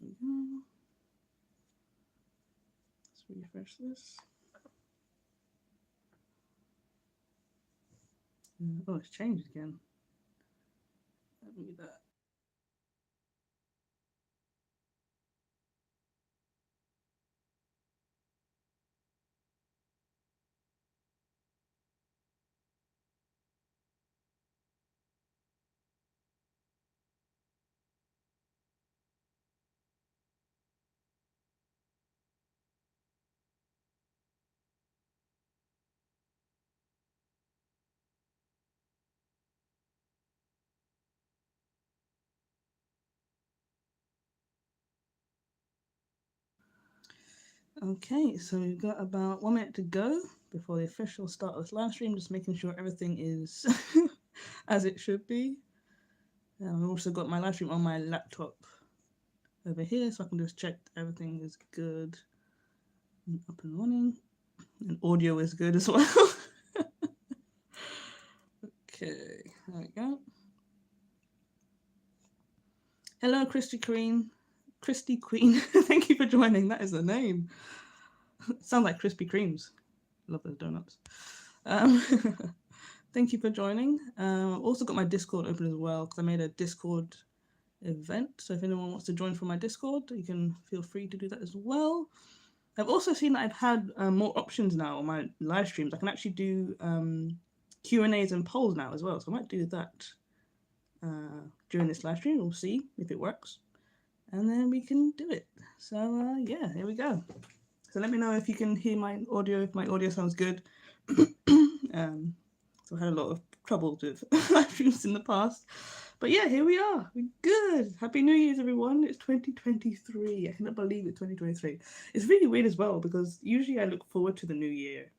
we go. Let's refresh this. Oh, it's changed again. Let me do that. Okay, so we've got about 1 minute to go before the official start of this live stream, just making sure everything is as it should be. I've also got my live stream on my laptop over here, so I can just check everything is good and up and running. And audio is good as well. Okay, there we go. Hello, Christy Queen. Christy Queen, thank you for joining. That is the name. Sounds like Krispy Kremes. Love those donuts. Thank you for joining. Also got my Discord open as well because I made a Discord event. So if anyone wants to join from my Discord, you can feel free to do that as well. I've also seen that I've had more options now on my live streams. I can actually do Q&As and polls now as well. So I might do that during this live stream. We'll see if it works. And then we can do it. So yeah, here we go. So let me know if you can hear my audio, if my audio sounds good. So I had a lot of trouble with live streams in the past. But yeah, here we are. We're good. Happy New Year's, everyone. It's 2023. I cannot believe it's 2023. It's really weird as well because usually I look forward to the new year.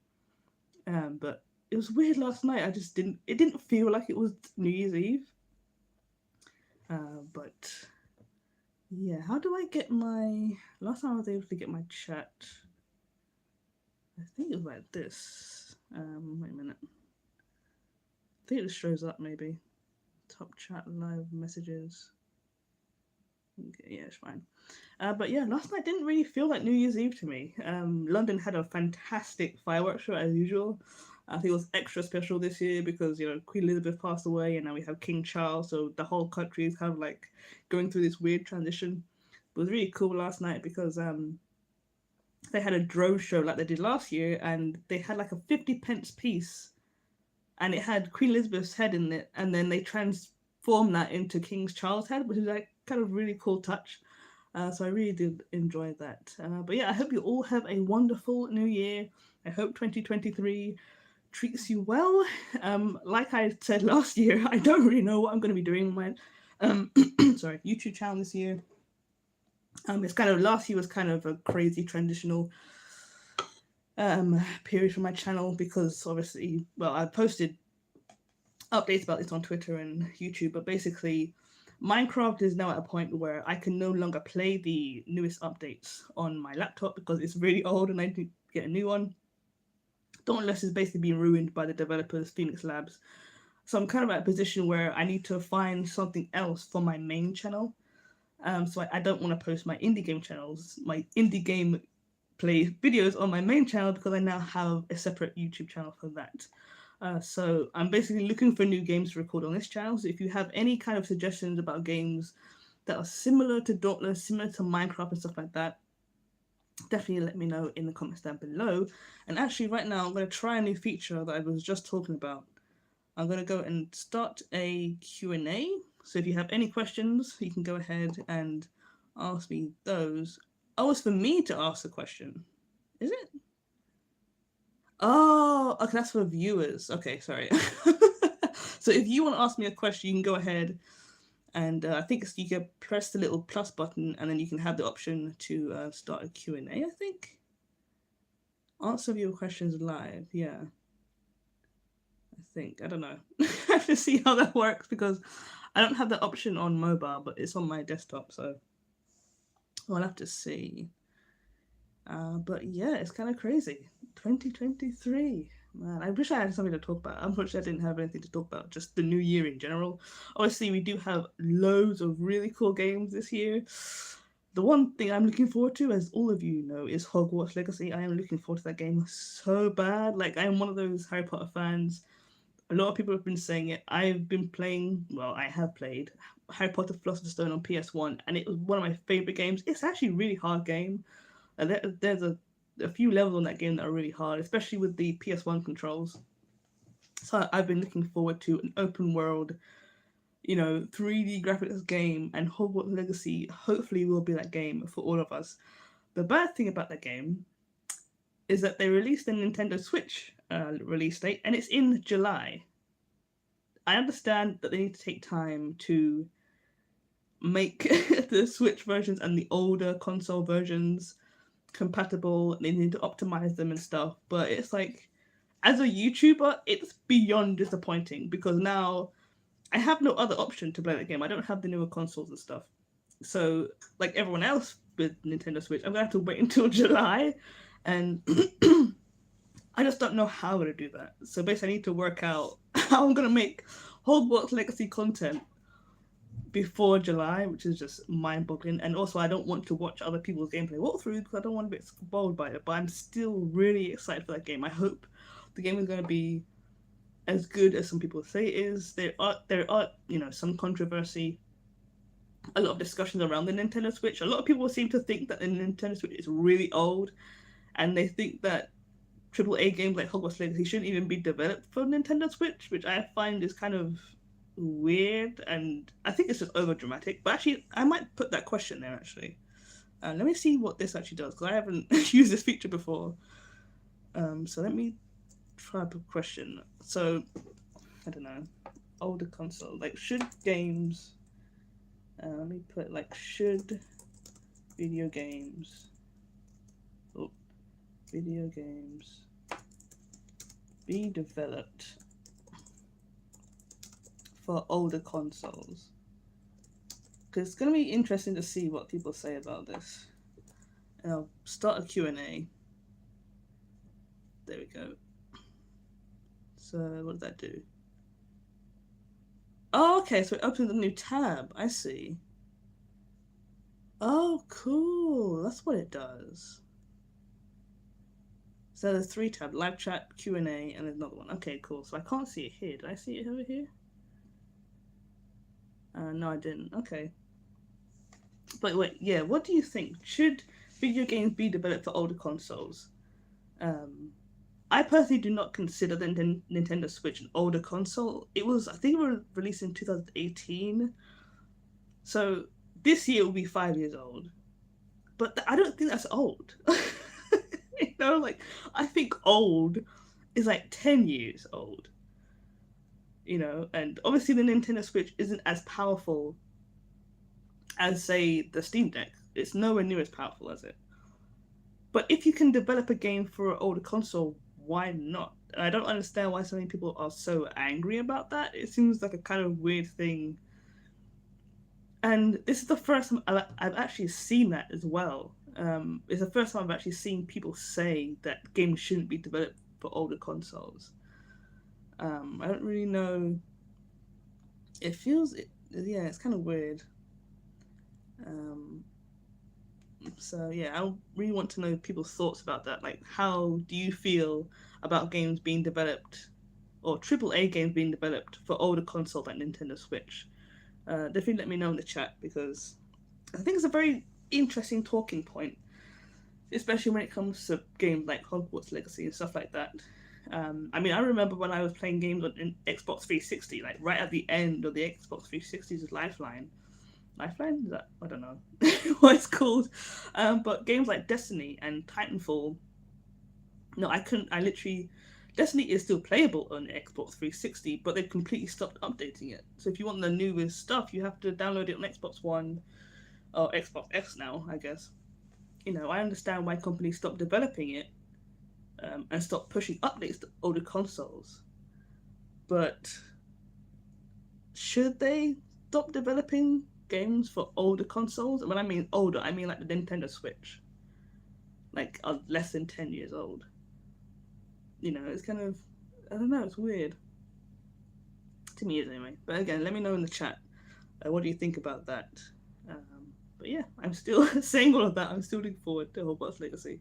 But it was weird last night. It didn't feel like it was New Year's Eve. But yeah, how do I get last time I was able to get my chat, I think it was like this. Wait a minute. I think it just shows up maybe. Top chat, live messages. Okay, yeah, it's fine. But yeah, last night didn't really feel like New Year's Eve to me. London had a fantastic fireworks show as usual. I think it was extra special this year because, you know, Queen Elizabeth passed away and now we have King Charles. So the whole country is kind of like going through this weird transition. It was really cool last night because they had a drone show like they did last year and they had like a 50-pence piece and it had Queen Elizabeth's head in it, and then they transformed that into King Charles' head, which is like kind of really cool touch. So I really did enjoy that. But yeah, I hope you all have a wonderful new year. I hope 2023 treats you well. Like I said last year, I don't really know what I'm going to be doing with my YouTube channel this year. It's kind of, last year was kind of a crazy transitional period for my channel because obviously, well, I posted updates about this on Twitter and YouTube, but basically Minecraft is now at a point where I can no longer play the newest updates on my laptop because it's really old and I need to get a new one. Dauntless is basically being ruined by the developers, Phoenix Labs. So I'm kind of at a position where I need to find something else for my main channel. So I don't want to post my indie game channels, my indie game play videos on my main channel because I now have a separate YouTube channel for that. So I'm basically looking for new games to record on this channel. So if you have any kind of suggestions about games that are similar to Dauntless, similar to Minecraft and stuff like that, definitely let me know in the comments down below. And actually right now I'm going to try a new feature that I was just talking about. I'm going to go and start a Q&A. So if you have any questions, you can go ahead and ask me those. Oh, it's for me to ask the question. Is it? Oh, okay, that's for viewers. Okay, sorry. So if you want to ask me a question, you can go ahead and I think you can press the little plus button and then you can have the option to start a Q&A, I think. Answer your questions live, yeah. I think, I don't know. I have to see how that works because I don't have that option on mobile, but it's on my desktop, so I'll have to see. But yeah, it's kind of crazy. 2023. Man, I wish I had something to talk about. Unfortunately, I didn't have anything to talk about, just the new year in general. Obviously, we do have loads of really cool games this year. The one thing I'm looking forward to, as all of you know, is Hogwarts Legacy. I am looking forward to that game so bad. Like, I am one of those Harry Potter fans. A lot of people have been saying it. I've been playing, well, I have played Harry Potter Philosopher's Stone on PS1, and it was one of my favorite games. It's actually a really hard game. And there's a few levels on that game that are really hard, especially with the PS1 controls. So I've been looking forward to an open world, 3D graphics game, and Hogwarts Legacy hopefully will be that game for all of us. The bad thing about that game is that they released the Nintendo Switch release date, and it's in July. I understand that they need to take time to make the Switch versions and the older console versions compatible. They need to optimize them and stuff, but it's like, as a YouTuber, it's beyond disappointing because now I have no other option to play that game. I don't have the newer consoles and stuff. So, like everyone else with Nintendo Switch, I'm gonna have to wait until July, and I just don't know how I'm gonna do that. So basically, I need to work out how I'm gonna make Hogwarts Legacy content before July, which is just mind-boggling. And also, I don't want to watch other people's gameplay walkthroughs because I don't want to get spoiled by it. But I'm still really excited for that game. I hope the game is going to be as good as some people say it is. There are some controversy, a lot of discussions around the Nintendo Switch. A lot of people seem to think that the Nintendo Switch is really old, and they think that AAA games like Hogwarts Legacy shouldn't even be developed for Nintendo Switch, which I find is kind of weird, and I think it's just over dramatic. But actually, I might put that question there. Actually, let me see what this actually does because I haven't used this feature before. So let me try a question. So I don't know, older console, like should games. Let me put like should video games. Oh, video games be developed for older consoles, because it's going to be interesting to see what people say about this. And I'll start a Q&A. There we go. So what does that do? Oh, okay, so it opens a new tab. I see. Oh, cool. That's what it does. So there's 3 tabs: live chat, Q&A, and there's another one. Okay, cool. So I can't see it here. Did I see it over here? No, I didn't. Okay. But wait, yeah, what do you think? Should video games be developed for older consoles? I personally do not consider the Nintendo Switch an older console. I think it was released in 2018. So this year it will be 5 years old. But I don't think that's old. Like, I think old is like 10 years old. And obviously the Nintendo Switch isn't as powerful as, say, the Steam Deck. It's nowhere near as powerful as it. But if you can develop a game for an older console, why not? And I don't understand why so many people are so angry about that. It seems like a kind of weird thing. And this is the first time I've actually seen that as well. It's the first time I've actually seen people say that games shouldn't be developed for older consoles. I don't really know. It's kind of weird. So yeah, I really want to know people's thoughts about that. Like, how do you feel about games being developed, or AAA games being developed for older consoles like Nintendo Switch? Definitely let me know in the chat, because I think it's a very interesting talking point, especially when it comes to games like Hogwarts Legacy and stuff like that. I remember when I was playing games on Xbox 360, like right at the end of the Xbox 360's lifeline. Lifeline? Is that? I don't know what it's called. But games like Destiny and Titanfall. No, I couldn't. Destiny is still playable on Xbox 360, but they've completely stopped updating it. So if you want the newest stuff, you have to download it on Xbox One or Xbox X now, I guess. I understand why companies stop developing it and stop pushing updates to older consoles. But should they stop developing games for older consoles? And when I mean older, I mean like the Nintendo Switch. Like less than 10 years old. It's kind of, I don't know, it's weird. To me, anyway. But again, let me know in the chat. What do you think about that? But yeah, I'm still saying all of that. I'm still looking forward to Hogwarts Legacy.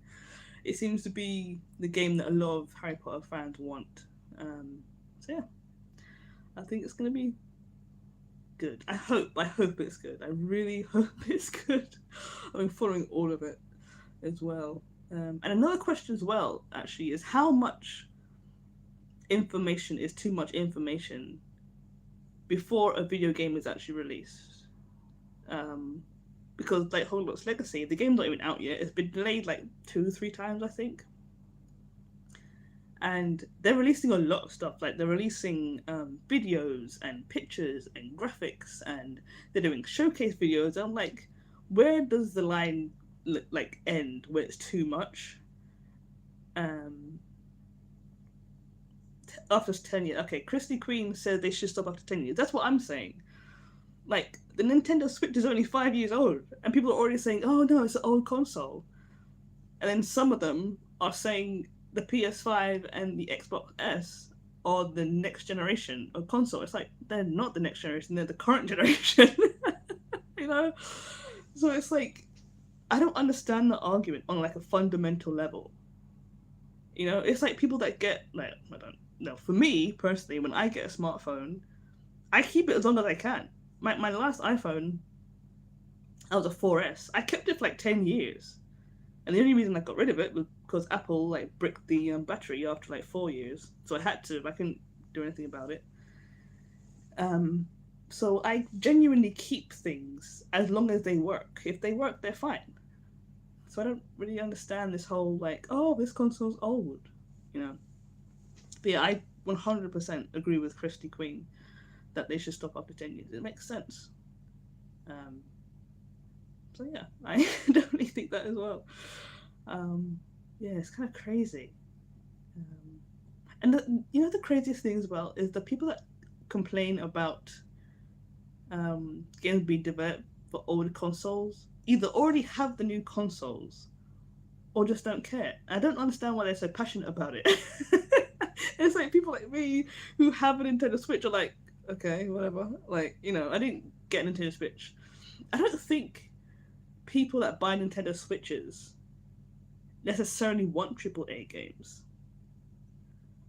It seems to be the game that a lot of Harry Potter fans want. So yeah, I think it's gonna be good. I hope it's good. I really hope it's good. I've been following all of it as well. And another question as well, actually, is how much information is too much information before a video game is actually released? Um, because like Hogwarts Legacy, the game's not even out yet. It's been delayed like 2, 3 times, I think. And they're releasing a lot of stuff. Like they're releasing videos and pictures and graphics, and they're doing showcase videos. I'm like, where does the line like end where it's too much? Um, After 10 years, okay. Christy Queen said they should stop after 10 years. That's what I'm saying. Like the Nintendo Switch is only 5 years old, and people are already saying, "Oh no, it's an old console." And then some of them are saying the PS5 and the Xbox S are the next generation of console. It's like they're not the next generation; they're the current generation. you know, so it's like I don't understand the argument on like a fundamental level. It's like people that get like I don't know. For me personally, when I get a smartphone, I keep it as long as I can. My last iPhone, I was a 4S. I kept it for like 10 years. And the only reason I got rid of it was because Apple like bricked the battery after like 4 years, so I had to. I couldn't do anything about it. So I genuinely keep things as long as they work. If they work, they're fine. So I don't really understand this whole like, oh, this console's old, you know. But yeah, I 100% agree with Christy Queen that they should stop after 10 years. It makes sense. Um, so yeah, I definitely think that as well. Yeah, it's kind of crazy. And the craziest thing as well is the people that complain about games being developed for old consoles either already have the new consoles or just don't care. I don't understand why they're so passionate about it. It's like people like me who have a Nintendo Switch are like, okay, whatever. Like, I didn't get a Nintendo Switch. I don't think people that buy Nintendo Switches necessarily want AAA games.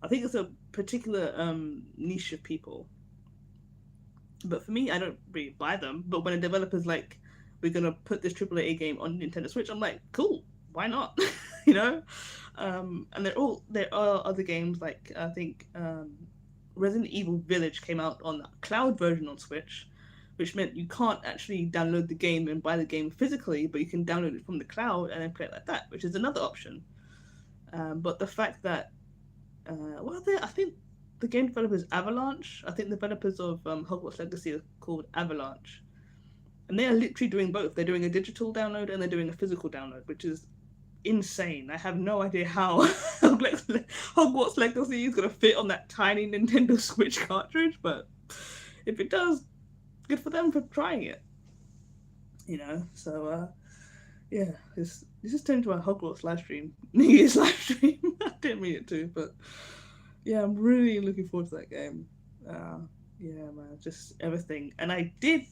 I think it's a particular niche of people. But for me, I don't really buy them. But when a developer's like, we're going to put this AAA game on Nintendo Switch, I'm like, cool, why not? And there are other games like, I think Resident Evil Village came out on the cloud version on Switch, which meant you can't actually download the game and buy the game physically, but you can download it from the cloud and then play it like that, which is another option. But the fact that, I think the game developers Avalanche, I think the developers of Hogwarts Legacy are called Avalanche. And they are literally doing both. They're doing a digital download and they're doing a physical download, which is insane. I have no idea how Hogwarts Legacy is going to fit on that tiny Nintendo Switch cartridge, but if it does, good for them for trying it. So yeah, this is turned into a Hogwarts live stream, New Year's live stream. I didn't mean it to, but yeah, I'm really looking forward to that game. Yeah, man, just everything. And I did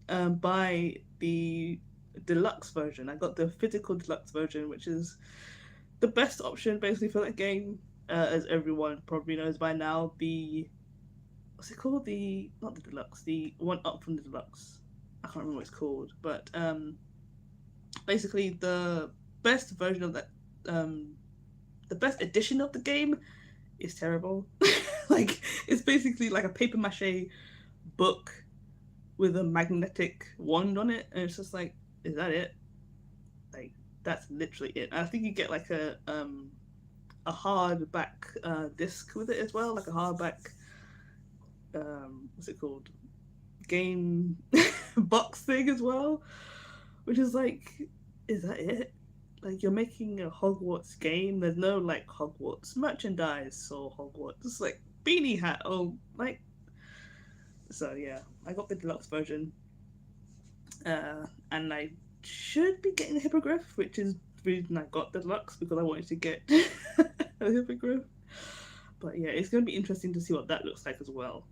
buy the deluxe version. I got the physical deluxe version, which is the best option basically for that game, as everyone probably knows by now. What's it called? Not the deluxe, the one up from the deluxe. I can't remember what it's called, but basically the best version of that, the best edition of the game is terrible. Like, it's basically like a paper mache book with a magnetic wand on it, and it's just like, is that it? Like, that's literally it. And I think you get like a hardback disc with it as well, like a hardback what's it called? Game box thing as well, which is like, is that it? Like, you're making a Hogwarts game. There's no like Hogwarts merchandise or Hogwarts like beanie hat or like. So yeah, I got the deluxe version, and I should be getting the hippogriff, which is the reason I got the deluxe, because I wanted to get a hippogriff. But yeah, it's going to be interesting to see what that looks like as well.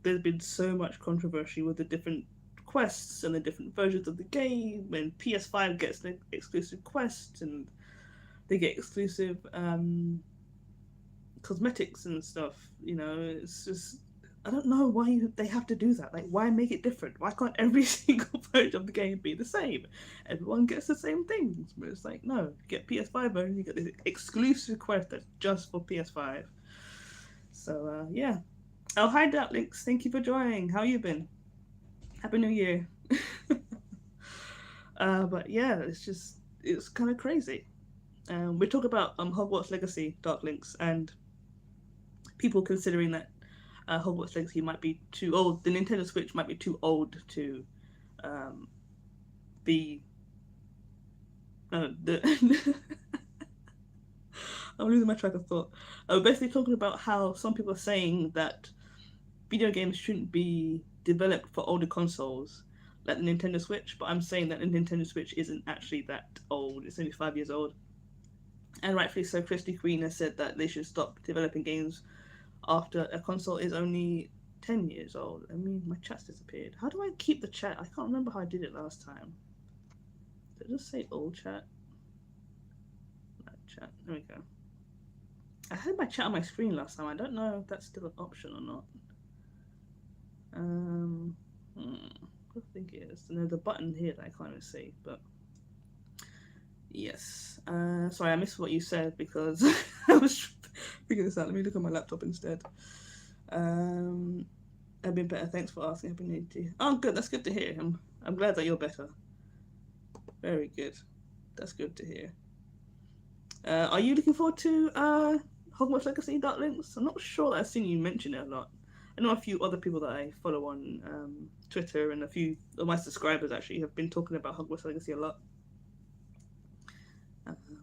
There's been so much controversy with the different quests and the different versions of the game, and PS5 gets the exclusive quests and they get exclusive cosmetics and stuff. You know, it's just, I don't know why they have to do that. Like, why make it different? Why can't every single version of the game be the same? Everyone gets the same things. But it's like, no, you get PS5 version, you get this exclusive quest that's just for PS5. So yeah. Oh, hi Dartlinks, thank you for joining. How you been? Happy New Year. But yeah, it's kind of crazy. We talk about Hogwarts Legacy, Darklinks, and people considering that Hogwarts Legacy might be too old. The Nintendo Switch might be too old to be. I'm losing my track of thought. Basically, talking about how some people are saying that video games shouldn't be developed for older consoles, like the Nintendo Switch. But I'm saying that the Nintendo Switch isn't actually that old. It's only 5 years old. And rightfully so, Krispy Kreme has said that they should stop developing games after a console is only 10 years old. I mean, my chat's disappeared. How do I keep the chat? I can't remember how I did it last time. Did I just say all chat? No, chat. There we go. I had my chat on my screen last time. I don't know if that's still an option or not. I think it is. And there's a button here that I can't even see, but yes. Sorry, I missed what you said because I was figuring this out. Let me look at my laptop instead. I've been better. Thanks for asking. Happy New Year. Oh, good. That's good to hear. I'm glad that you're better. Very good. That's good to hear. Are you looking forward to Hogwarts Legacy, Darklinks? I'm not sure that I've seen you mention it a lot. I know a few other people that I follow on Twitter, and a few of my subscribers actually have been talking about Hogwarts Legacy a lot.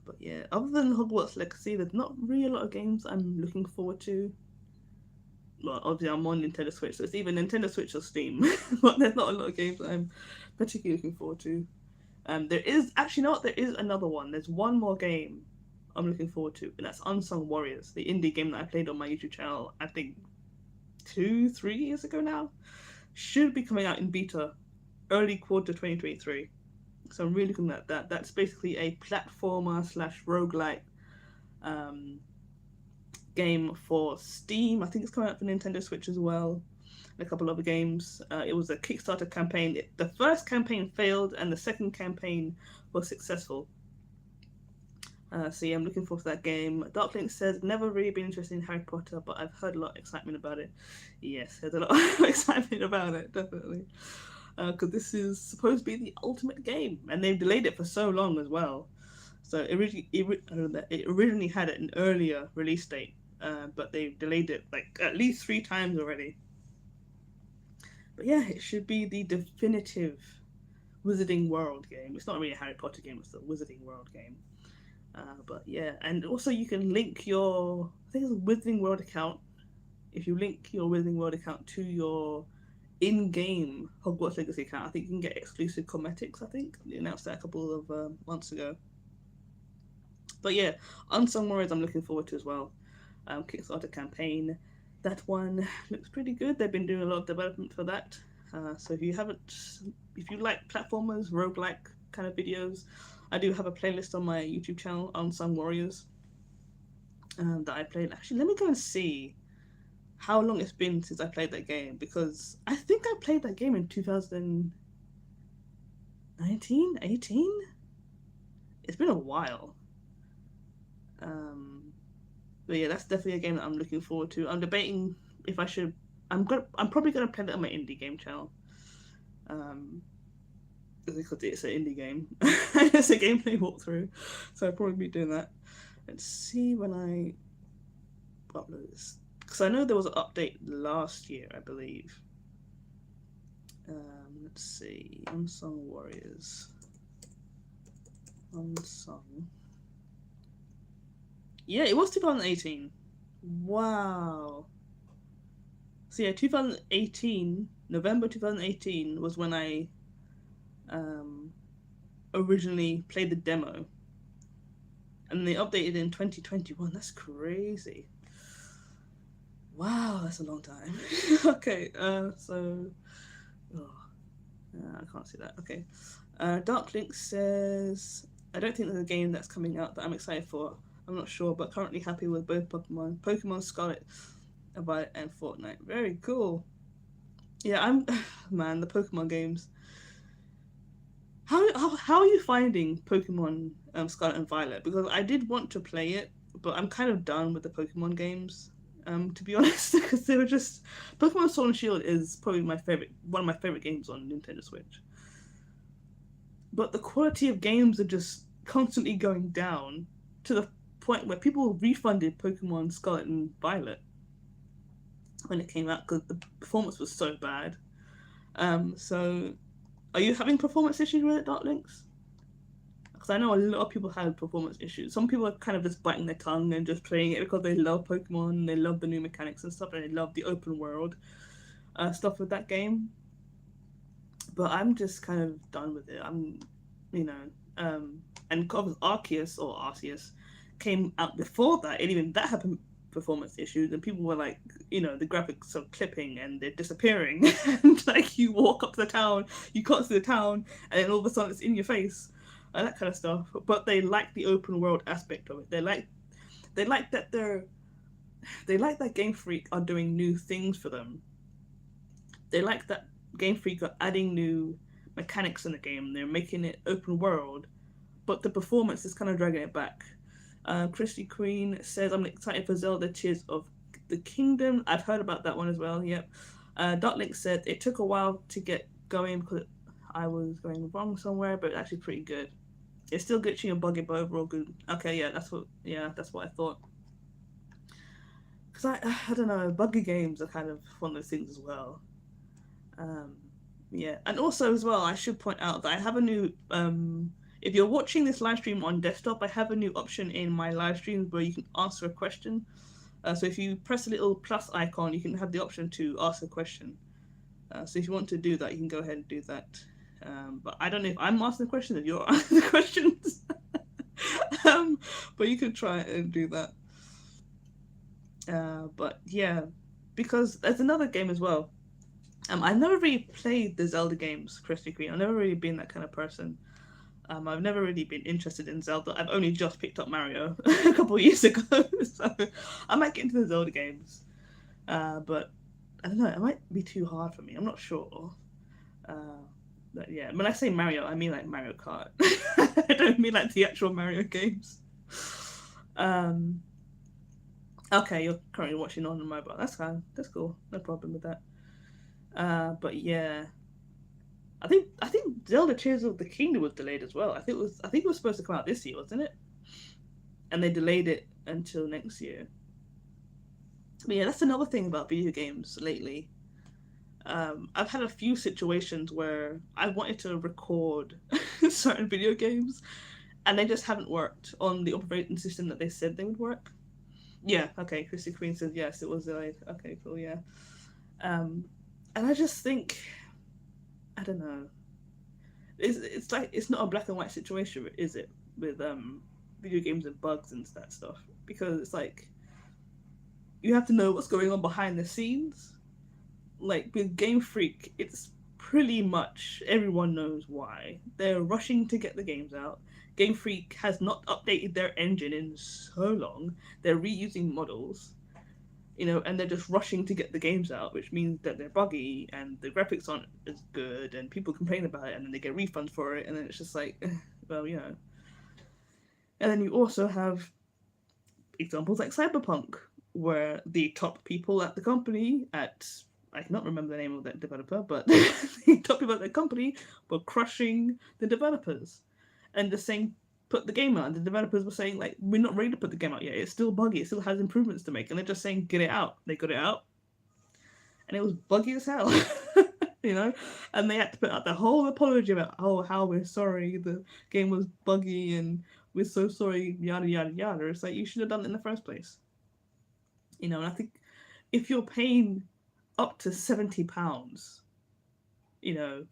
But yeah, other than Hogwarts Legacy, there's not really a lot of games I'm looking forward to. Well, obviously I'm on Nintendo Switch, so it's either Nintendo Switch or Steam. But there's not a lot of games that I'm particularly looking forward to. There is actually not. There is another one. There's one more game I'm looking forward to, and that's Unsung Warriors, the indie game that I played on my YouTube channel. I think 2-3 years ago now. Should be coming out in beta early quarter 2023. So I'm really looking at that. That's basically a platformer / roguelike game for Steam. I think it's coming out for Nintendo Switch as well. And a couple other games. It was a Kickstarter campaign. The first campaign failed, and the second campaign was successful. So yeah, I'm looking forward to that game. Darklink says, never really been interested in Harry Potter, but I've heard a lot of excitement about it. Yes, there's a lot of excitement about it, definitely. Because this is supposed to be the ultimate game, and they've delayed it for so long as well. So it originally had an earlier release date, but they've delayed it like at least 3 times already. But yeah, it should be the definitive Wizarding World game. It's not really a Harry Potter game, it's a Wizarding World game. But yeah, and also you can link your, I think it's a Wizarding World account. If you link your Wizarding World account to your in-game Hogwarts Legacy account, I think you can get exclusive cosmetics. I think they announced that a couple of months ago. But yeah, Unsung Warriors I'm looking forward to as well. Kickstarter campaign. That one looks pretty good. They've been doing a lot of development for that. So if you like platformers, roguelike kind of videos, I do have a playlist on my YouTube channel, Unsung Warriors, that I played. Actually, let me go and see how long it's been since I played that game, because I think I played that game in 2019, 18? It's been a while. But yeah, that's definitely a game that I'm looking forward to. I'm debating if I should. I'm probably gonna play that on my indie game channel. Because it's an indie game. It's a gameplay walkthrough, so I'll probably be doing that. Let's see when I upload this, because I know there was an update last year, I believe. Let's see, Unsung Warriors. Unsung. Yeah, it was 2018. Wow. So yeah, 2018, November 2018 was when I originally played the demo, and they updated in 2021. That's crazy. Wow, that's a long time. Okay, I can't see that. Okay. Dark Link says, I don't think there's a game that's coming out that I'm excited for. I'm not sure, but currently happy with both Pokemon Scarlet, Violet, and Fortnite. Very cool. Yeah, I'm. Man, the Pokemon games. How are you finding Pokemon Scarlet and Violet? Because I did want to play it, but I'm kind of done with the Pokemon games. To be honest, because they were just Pokemon Sword and Shield is probably one of my favorite games on Nintendo Switch. But the quality of games are just constantly going down to the point where people refunded Pokemon Scarlet and Violet when it came out because the performance was so bad. So are you having performance issues with it, Dark Links? Because I know a lot of people had performance issues. Some people are kind of just biting their tongue and just playing it because they love Pokemon, they love the new mechanics and stuff, and they love the open world stuff with that game. But I'm just kind of done with it. You know, and Arceus or Arceus came out before that, and even that had performance issues, and people were like, the graphics are clipping and they're disappearing, and like you walk up to the town, you can't see the town, and then all of a sudden it's in your face, that kind of stuff. But they like the open world aspect of it. They like that Game Freak are doing new things for them. They like that Game Freak are adding new mechanics in the game. They're making it open world, but the performance is kind of dragging it back. Christy Queen says, I'm excited for Zelda Tears of the Kingdom. I've heard about that one as well, yep. Dark Link said, it took a while to get going because I was going wrong somewhere, but it's actually pretty good. It's still glitchy and buggy, but overall good. Okay, yeah, that's what I thought. Because I don't know, buggy games are kind of one of those things as well. Yeah, and also as well, I should point out that I have a new. If you're watching this live stream on desktop, I have a new option in my live streams where you can answer a question. So if you press the little plus icon, you can have the option to ask a question. So if you want to do that, you can go ahead and do that. But I don't know if I'm asking the question or you're asking the questions. But you can try and do that. But yeah, because there's another game as well. I've never really played the Zelda games, Krispy Kreme. I've never really been that kind of person. I've never really been interested in Zelda. I've only just picked up Mario a couple of years ago, so I might get into the Zelda games. But I don't know, it might be too hard for me. I'm not sure. But yeah, when I say Mario, I mean like Mario Kart. I don't mean like the actual Mario games. Okay, you're currently watching on the mobile. That's fine. That's cool. No problem with that. But yeah, I think Zelda Tears of the Kingdom was delayed as well. I think it was supposed to come out this year, wasn't it? And they delayed it until next year. But yeah, that's another thing about video games lately. I've had a few situations where I wanted to record certain video games, and they just haven't worked on the operating system that they said they would work. Yeah, okay. Chrissy Queen says yes, it was delayed. Okay, cool. Yeah. And I just think, I don't know. It's like it's not a black and white situation, is it? With video games and bugs and that stuff, because it's like you have to know what's going on behind the scenes. Like with Game Freak, it's pretty much everyone knows why they're rushing to get the games out. Game Freak has not updated their engine in so long. They're reusing models, and they're just rushing to get the games out, which means that they're buggy and the graphics aren't as good, and people complain about it, and then they get refunds for it, and then it's just like, well. And then you also have examples like Cyberpunk, where the top people at the company I cannot remember the name of that developer, but the top people at the company were crushing the developers and just saying, put the game out. And the developers were saying, like, we're not ready to put the game out yet. It's still buggy. It still has improvements to make. And they're just saying, get it out. They got it out. And it was buggy as hell. And they had to put out the whole apology about, how we're sorry. The game was buggy and we're so sorry, yada, yada, yada. It's like, you should have done it in the first place. And I think if you're paying up to £70,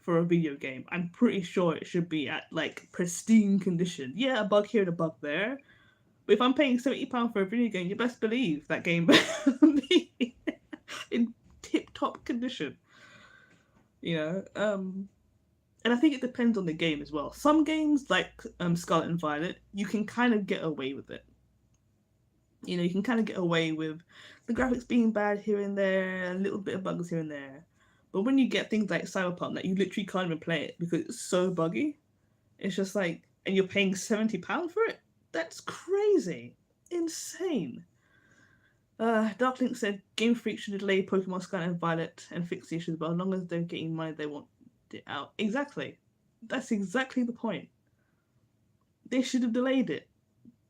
for a video game, I'm pretty sure it should be at like pristine condition. Yeah, a bug here and a bug there. But if I'm paying £70 for a video game, you best believe that game will be in tip top condition. and I think it depends on the game as well. Some games, like Scarlet and Violet, you can kind of get away with it. You know, you can kind of get away with the graphics being bad here and there, a little bit of bugs here and there. But when you get things like Cyberpunk, that you literally can't even play it because it's so buggy, it's just like, and you're paying £70 for it? That's crazy. Insane. Darklink said Game Freak should delay Pokemon Scarlet and Violet and fix the issues, but as long as they're getting money, they want it out. Exactly. That's exactly the point. They should have delayed it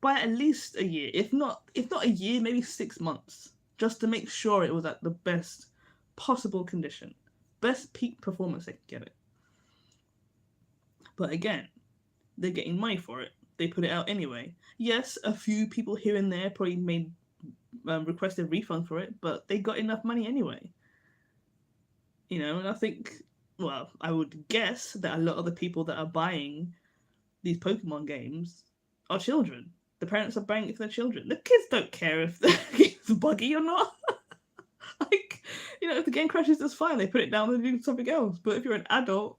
by at least a year, if not a year, maybe 6 months, just to make sure it was at the best possible condition, best peak performance they could get it. But again, they're getting money for it. They put it out anyway. Yes, a few people here and there probably made requested refund for it, but they got enough money anyway. You know, and I think, well, I would guess that a lot of the people that are buying these Pokemon games are children. The parents are buying it for their children. The kids don't care if the game's buggy or not. Like, you know, if the game crashes, that's fine. They put it down and do something else. But if you're an adult,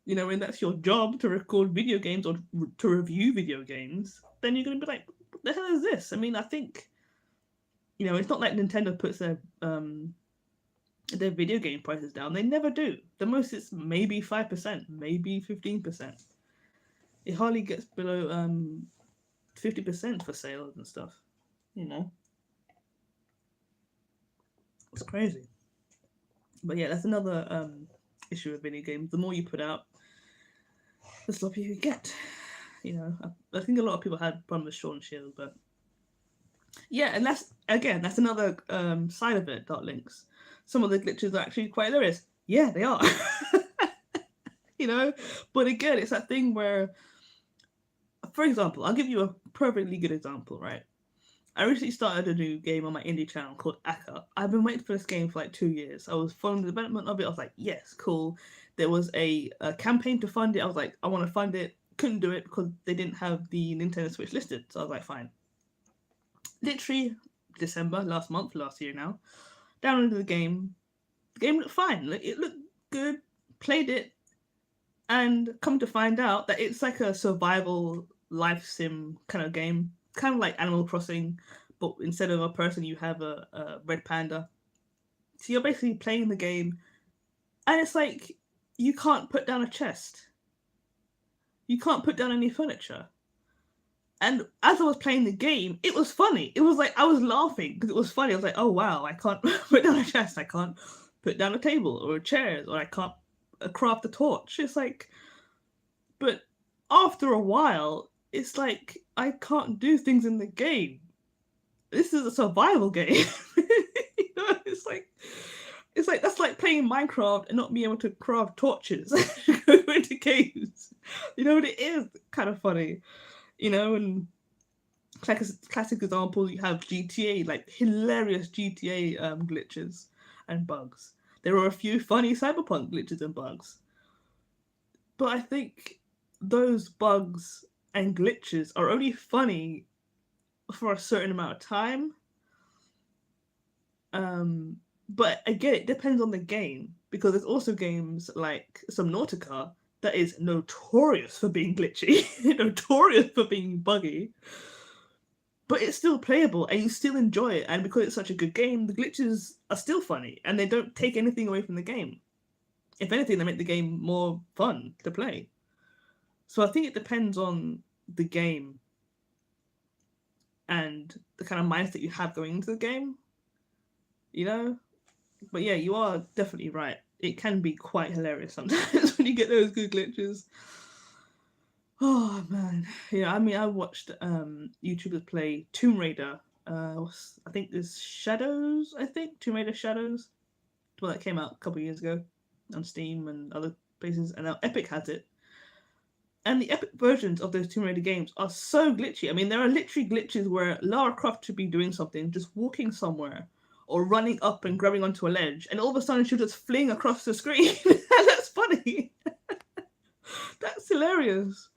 you know, and that's your job to record video games or to review video games, then you're going to be like, what the hell is this? I mean, I think, you know, it's not like Nintendo puts their video game prices down. They never do. The most is maybe 5%, maybe 15%. It hardly gets below 50% for sales and stuff, you know. It's crazy. But yeah, that's another issue with video games. The more you put out, the sloppier you get. You know, I think a lot of people had problems with Sword and Shield, but yeah, and that's another side of it, Dot Links. Some of the glitches are actually quite hilarious. Yeah, they are. You know, but again, it's that thing where, for example, I'll give you a perfectly good example, right? I recently started a new game on my indie channel called Akka. I've been waiting for this game for like 2 years. I was following the development of it. I was like, yes, cool. There was a campaign to fund it. I was like, I want to fund it. Couldn't do it because they didn't have the Nintendo Switch listed. So I was like, fine. Literally December, last year now, downloaded the game. The game looked fine. It looked good. Played it. And come to find out that it's like a survival life sim kind of game. Kind of like Animal Crossing, but instead of a person, you have a red panda. So you're basically playing the game, and it's like you can't put down a chest. You can't put down any furniture. And as I was playing the game, it was funny. It was like I was laughing because it was funny. I was like, oh wow, I can't put down a chest. I can't put down a table or chairs, or I can't craft a torch. It's like, but after a while, it's like I can't do things in the game. This is a survival game. You know, it's like that's like playing Minecraft and not being able to craft torches into caves. You know, it is kind of funny. You know, and classic example, you have GTA, like hilarious GTA glitches and bugs. There are a few funny Cyberpunk glitches and bugs. But I think those bugs and glitches are only funny for a certain amount of time. But again, it depends on the game, because there's also games like Subnautica that is notorious for being glitchy, notorious for being buggy, but it's still playable and you still enjoy it. And because it's such a good game, the glitches are still funny and they don't take anything away from the game. If anything, they make the game more fun to play. So I think it depends on the game and the kind of mindset you have going into the game, you know? But yeah, you are definitely right. It can be quite hilarious sometimes when you get those good glitches. Oh man, yeah. I mean, I watched YouTubers play Tomb Raider. I think there's Shadows. I think Tomb Raider Shadows. Well, that came out a couple of years ago on Steam and other places, and now Epic has it. And the Epic versions of those Tomb Raider games are so glitchy. I mean, there are literally glitches where Lara Croft should be doing something, just walking somewhere, or running up and grabbing onto a ledge, and all of a sudden she'll just fling across the screen. And that's funny. That's hilarious.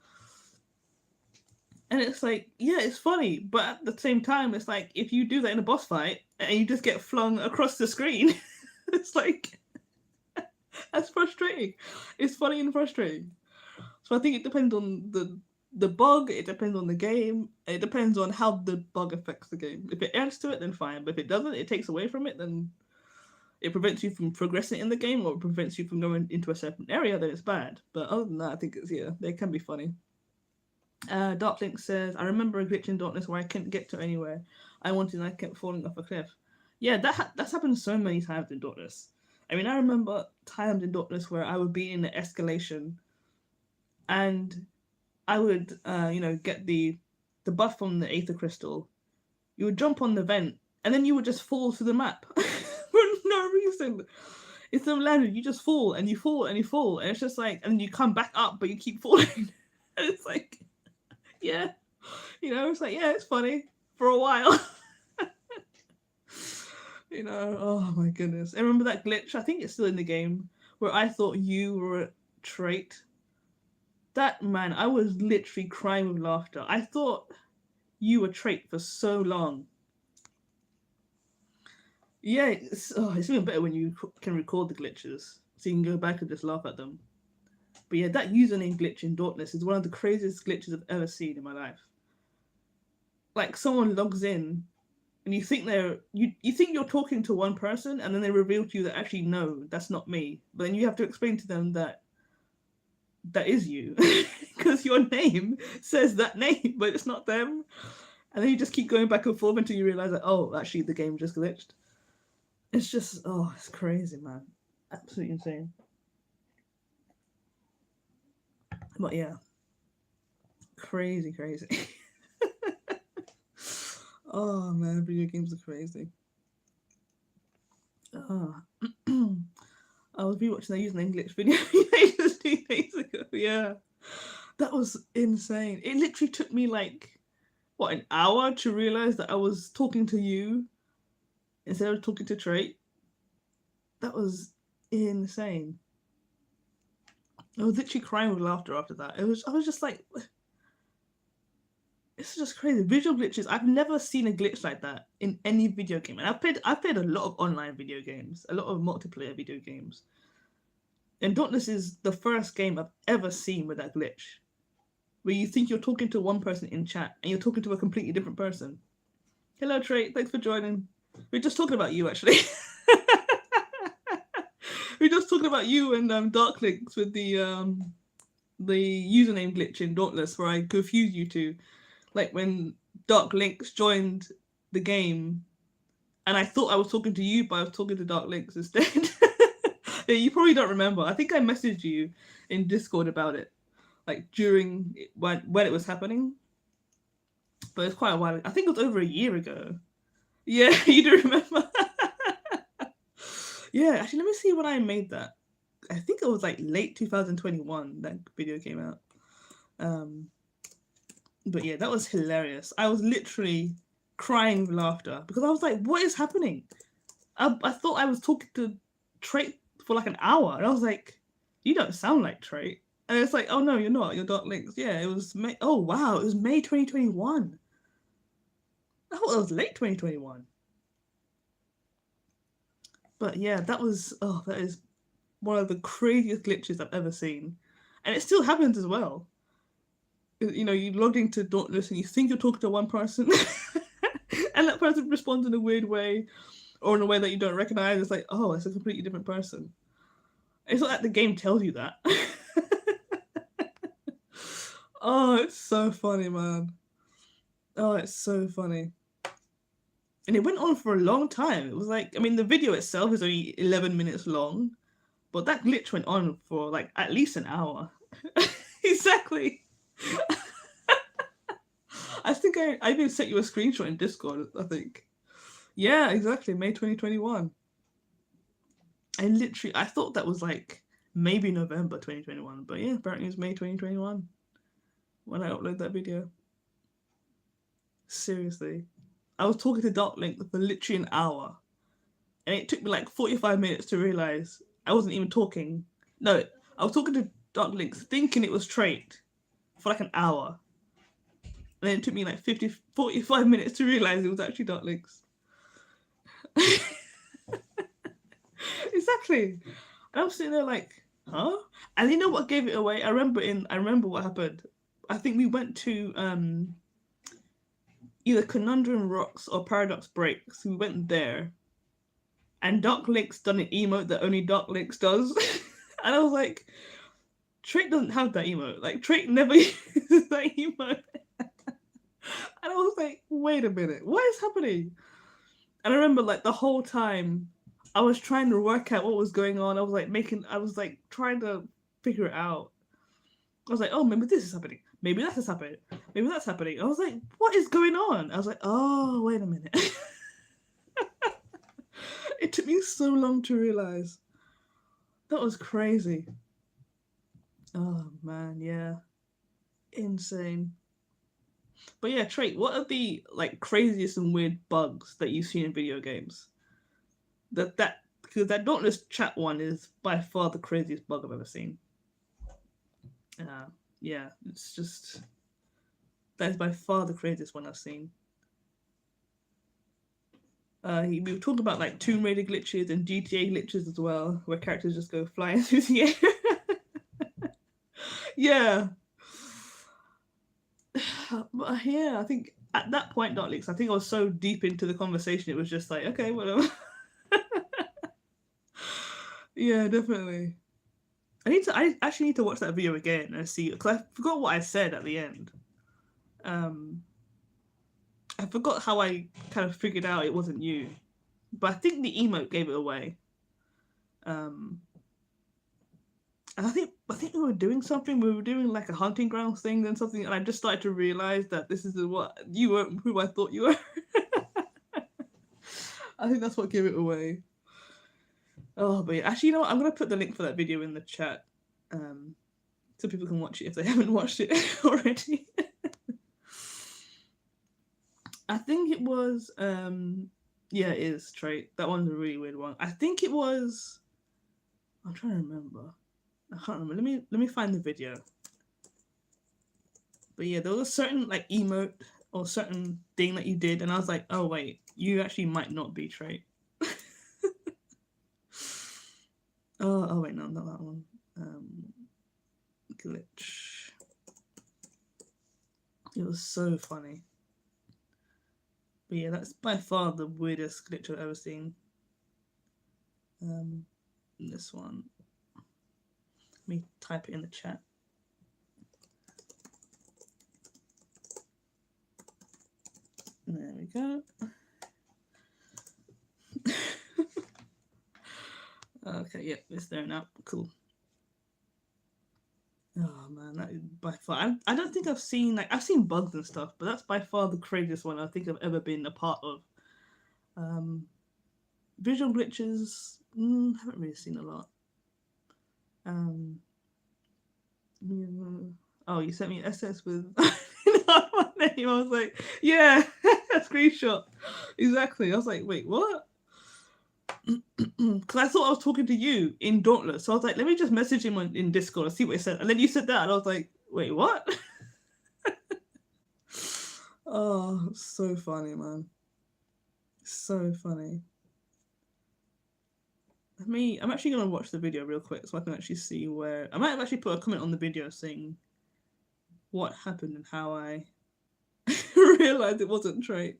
And it's like, yeah, it's funny, but at the same time, it's like, if you do that in a boss fight, and you just get flung across the screen, it's like, That's frustrating. It's funny and frustrating. So I think it depends on the bug, it depends on the game, it depends on how the bug affects the game. If it adds to it, then fine. But if it doesn't, it takes away from it, then it prevents you from progressing in the game or it prevents you from going into a certain area, then it's bad. But other than that, I think it's, yeah, they can be funny. Darklink says, I remember a glitch in Darkness where I couldn't get to anywhere I wanted and I kept falling off a cliff. Yeah, that's happened so many times in Darkness. I mean, I remember times in Darkness where I would be in the escalation and I would, get the buff from the Aether Crystal. You would jump on the vent and then you would just fall to the map for no reason. It's some land, you just fall and you fall and you fall. And it's just like, and you come back up, but you keep falling. And it's like, yeah, it's like, yeah, it's funny for a while. Oh my goodness. I remember that glitch, I think it's still in the game, where I thought you were a trait. That, man, I was literally crying with laughter. I thought you were a trait for so long. Yeah, it's even better when you can record the glitches, so you can go back and just laugh at them. But yeah, that username glitch in Dauntless is one of the craziest glitches I've ever seen in my life. Like, someone logs in, and you think you think you're talking to one person, and then they reveal to you that actually no, that's not me. But then you have to explain to them that is you, because your name says that name, but it's not them. And then you just keep going back and forth until you realize that, oh, actually the game just glitched. It's just, it's crazy, man. Absolutely insane. But yeah, crazy. Oh man, video games are crazy. I was rewatching the username glitch video just 2 days ago. Yeah, that was insane. It literally took me like an hour to realize that I was talking to you instead of talking to Trait. That was insane. I was literally crying with laughter after that. I was just like, it's just crazy. Visual glitches. I've never seen a glitch like that in any video game. And I've played a lot of online video games, a lot of multiplayer video games. And Dauntless is the first game I've ever seen with that glitch, where you think you're talking to one person in chat and you're talking to a completely different person. Hello, Trait. Thanks for joining. We're just talking about you, actually. We're just talking about you and Darklinks with the username glitch in Dauntless, where I confused you two. Like when Dark Links joined the game, and I thought I was talking to you, but I was talking to Dark Links instead. Yeah, you probably don't remember. I think I messaged you in Discord about it, like during when it was happening. But it's quite a while. I think it was over a year ago. Yeah, you do remember. Yeah, actually, let me see when I made that. I think it was like late 2021 that video came out. But yeah, that was hilarious. I was literally crying with laughter because I was like, what is happening? I thought I was talking to Trait for like an hour. And I was like, you don't sound like Trait. And it's like, oh no, you're not. You're Dark Links. Yeah, it was May. Oh wow, it was May 2021. I thought it was late 2021. But yeah, that is one of the craziest glitches I've ever seen. And it still happens as well. You log into Dauntless and you think you're talking to one person and that person responds in a weird way or in a way that you don't recognize. It's like, oh, it's a completely different person. It's not that the game tells you that. Oh, it's so funny, man. Oh, it's so funny. And it went on for a long time. It was like, I mean, the video itself is only 11 minutes long, but that glitch went on for like at least an hour. Exactly. I think I even sent you a screenshot in Discord, I think. Yeah, exactly. May 2021. I thought that was like maybe November 2021, but yeah, apparently it's May 2021 when I upload that video. Seriously. I was talking to Darklink for literally an hour, and it took me like 45 minutes to realize I wasn't even talking. No, I was talking to Darklink thinking it was Trait for like an hour. And then it took me like 45 minutes to realize it was actually Darklinks. Exactly. And I'm sitting there like, huh? And you know what gave it away? I remember what happened. I think we went to either Conundrum Rocks or Paradox Breaks. We went there, and Dark Link's done an emote that only Dark Links does. And I was like, Trick doesn't have that emote. Like, Trick never uses that emote. And I was like, wait a minute, what is happening? And I remember like the whole time I was trying to work out what was going on. I was like trying to figure it out. I was like, oh, maybe this is happening. Maybe that is happening. Maybe that's happening. I was like, what is going on? I was like, oh, wait a minute. It took me so long to realize. That was crazy. Oh man, yeah. Insane. But yeah, Trey, what are the like craziest and weird bugs that you've seen in video games? That because that Dauntless chat one is by far the craziest bug I've ever seen. Yeah, it's just that is by far the craziest one I've seen. We were talking about like Tomb Raider glitches and GTA glitches as well, where characters just go flying through the air. Yeah. But yeah, I think at that point, Dartlix, I think I was so deep into the conversation, it was just like, okay, whatever. Yeah, definitely. I actually need to watch that video again and see, because I forgot what I said at the end. I forgot how I kind of figured out it wasn't you, but I think the emote gave it away. And I think we were doing something. We were doing like a hunting grounds thing, then something, and I just started to realize that this is what you weren't who I thought you were. I think that's what gave it away. Oh, but yeah, actually, you know what? I'm gonna put the link for that video in the chat, so people can watch it if they haven't watched it already. I think it was, yeah, it is Trait. That one's a really weird one. I think it was. I'm trying to remember. I can't remember. Let me find the video. But yeah, there was a certain like emote or certain thing that you did, and I was like, oh wait, you actually might not be Trait. Oh wait, no, not that one. Glitch. It was so funny. But yeah, that's by far the weirdest glitch I've ever seen. This one. Let me type it in the chat. There we go. Okay, yep, it's there now. Cool. Oh man, that is by far. I don't think I've seen I've seen bugs and stuff, but that's by far the craziest one I think I've ever been a part of. Visual glitches, haven't really seen a lot. Oh, you sent me an SS with not my name. I was like, yeah, screenshot. Exactly. I was like, wait, what? Because I thought I was talking to you in Dauntless. So I was like, let me just message him in Discord and see what he said. And then you said that, and I was like, wait, what? Oh, so funny, man. So funny. I'm actually going to watch the video real quick so I can actually see where... I might have actually put a comment on the video saying what happened and how I realised it wasn't Trait.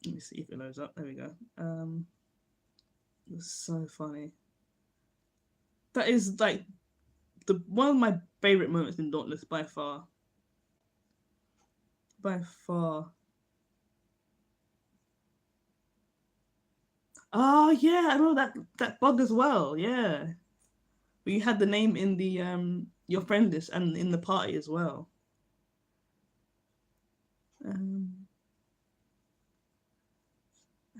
Let me see if it loads up. There we go. It was so funny. That is like one of my favourite moments in Dauntless by far. By far. Oh yeah, I know that bug as well. Yeah, but you had the name in the your friend list and in the party as well.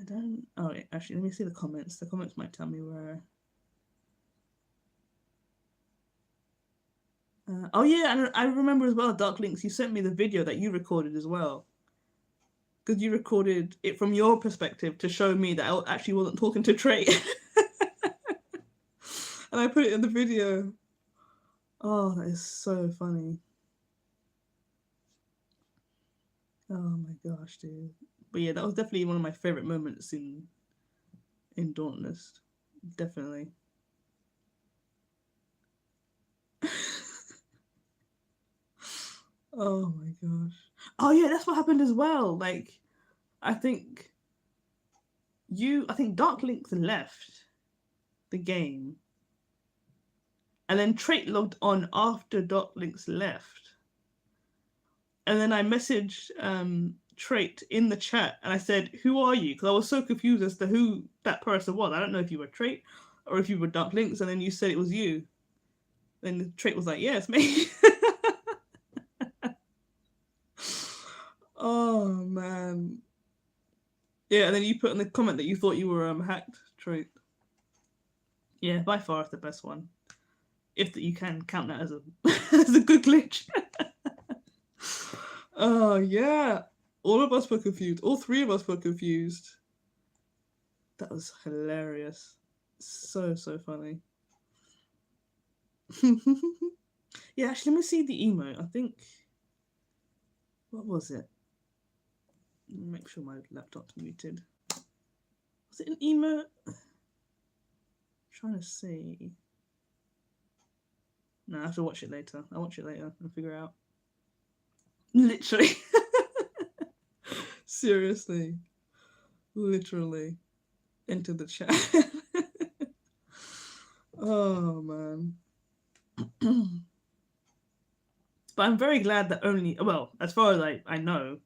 I don't. Oh, wait, actually, let me see the comments. The comments might tell me where. Oh yeah, and I remember as well, Dark Links. You sent me the video that you recorded as well, because you recorded it from your perspective to show me that I actually wasn't talking to Trey. And I put it in the video. Oh, that is so funny. Oh my gosh, dude. But yeah, that was definitely one of my favorite moments in in Dauntless. Definitely. Oh my gosh. Oh yeah, that's what happened as well. Like, I think Dark Lynx left the game, and then Trait logged on after Dark Lynx left, and then I messaged Trait in the chat, and I said, "Who are you?" Because I was so confused as to who that person was. I don't know if you were Trait or if you were Dark Lynx, and then you said it was you. Then the Trait was like, "Yeah, it's me." Oh man. Yeah, and then you put in the comment that you thought you were hacked, Trait. Yeah, by far it's the best one. If you can count that as a as a good glitch. Oh yeah. All of us were confused. All three of us were confused. That was hilarious. So funny. Yeah, actually, let me see the emote. I think, what was it? Make sure my laptop's muted. Was it an emote? I'm trying to see. No, I have to watch it later. I'll watch it later and figure it out. Literally. Seriously. Literally. Into the chat. Oh man. But I'm very glad that as far as I know,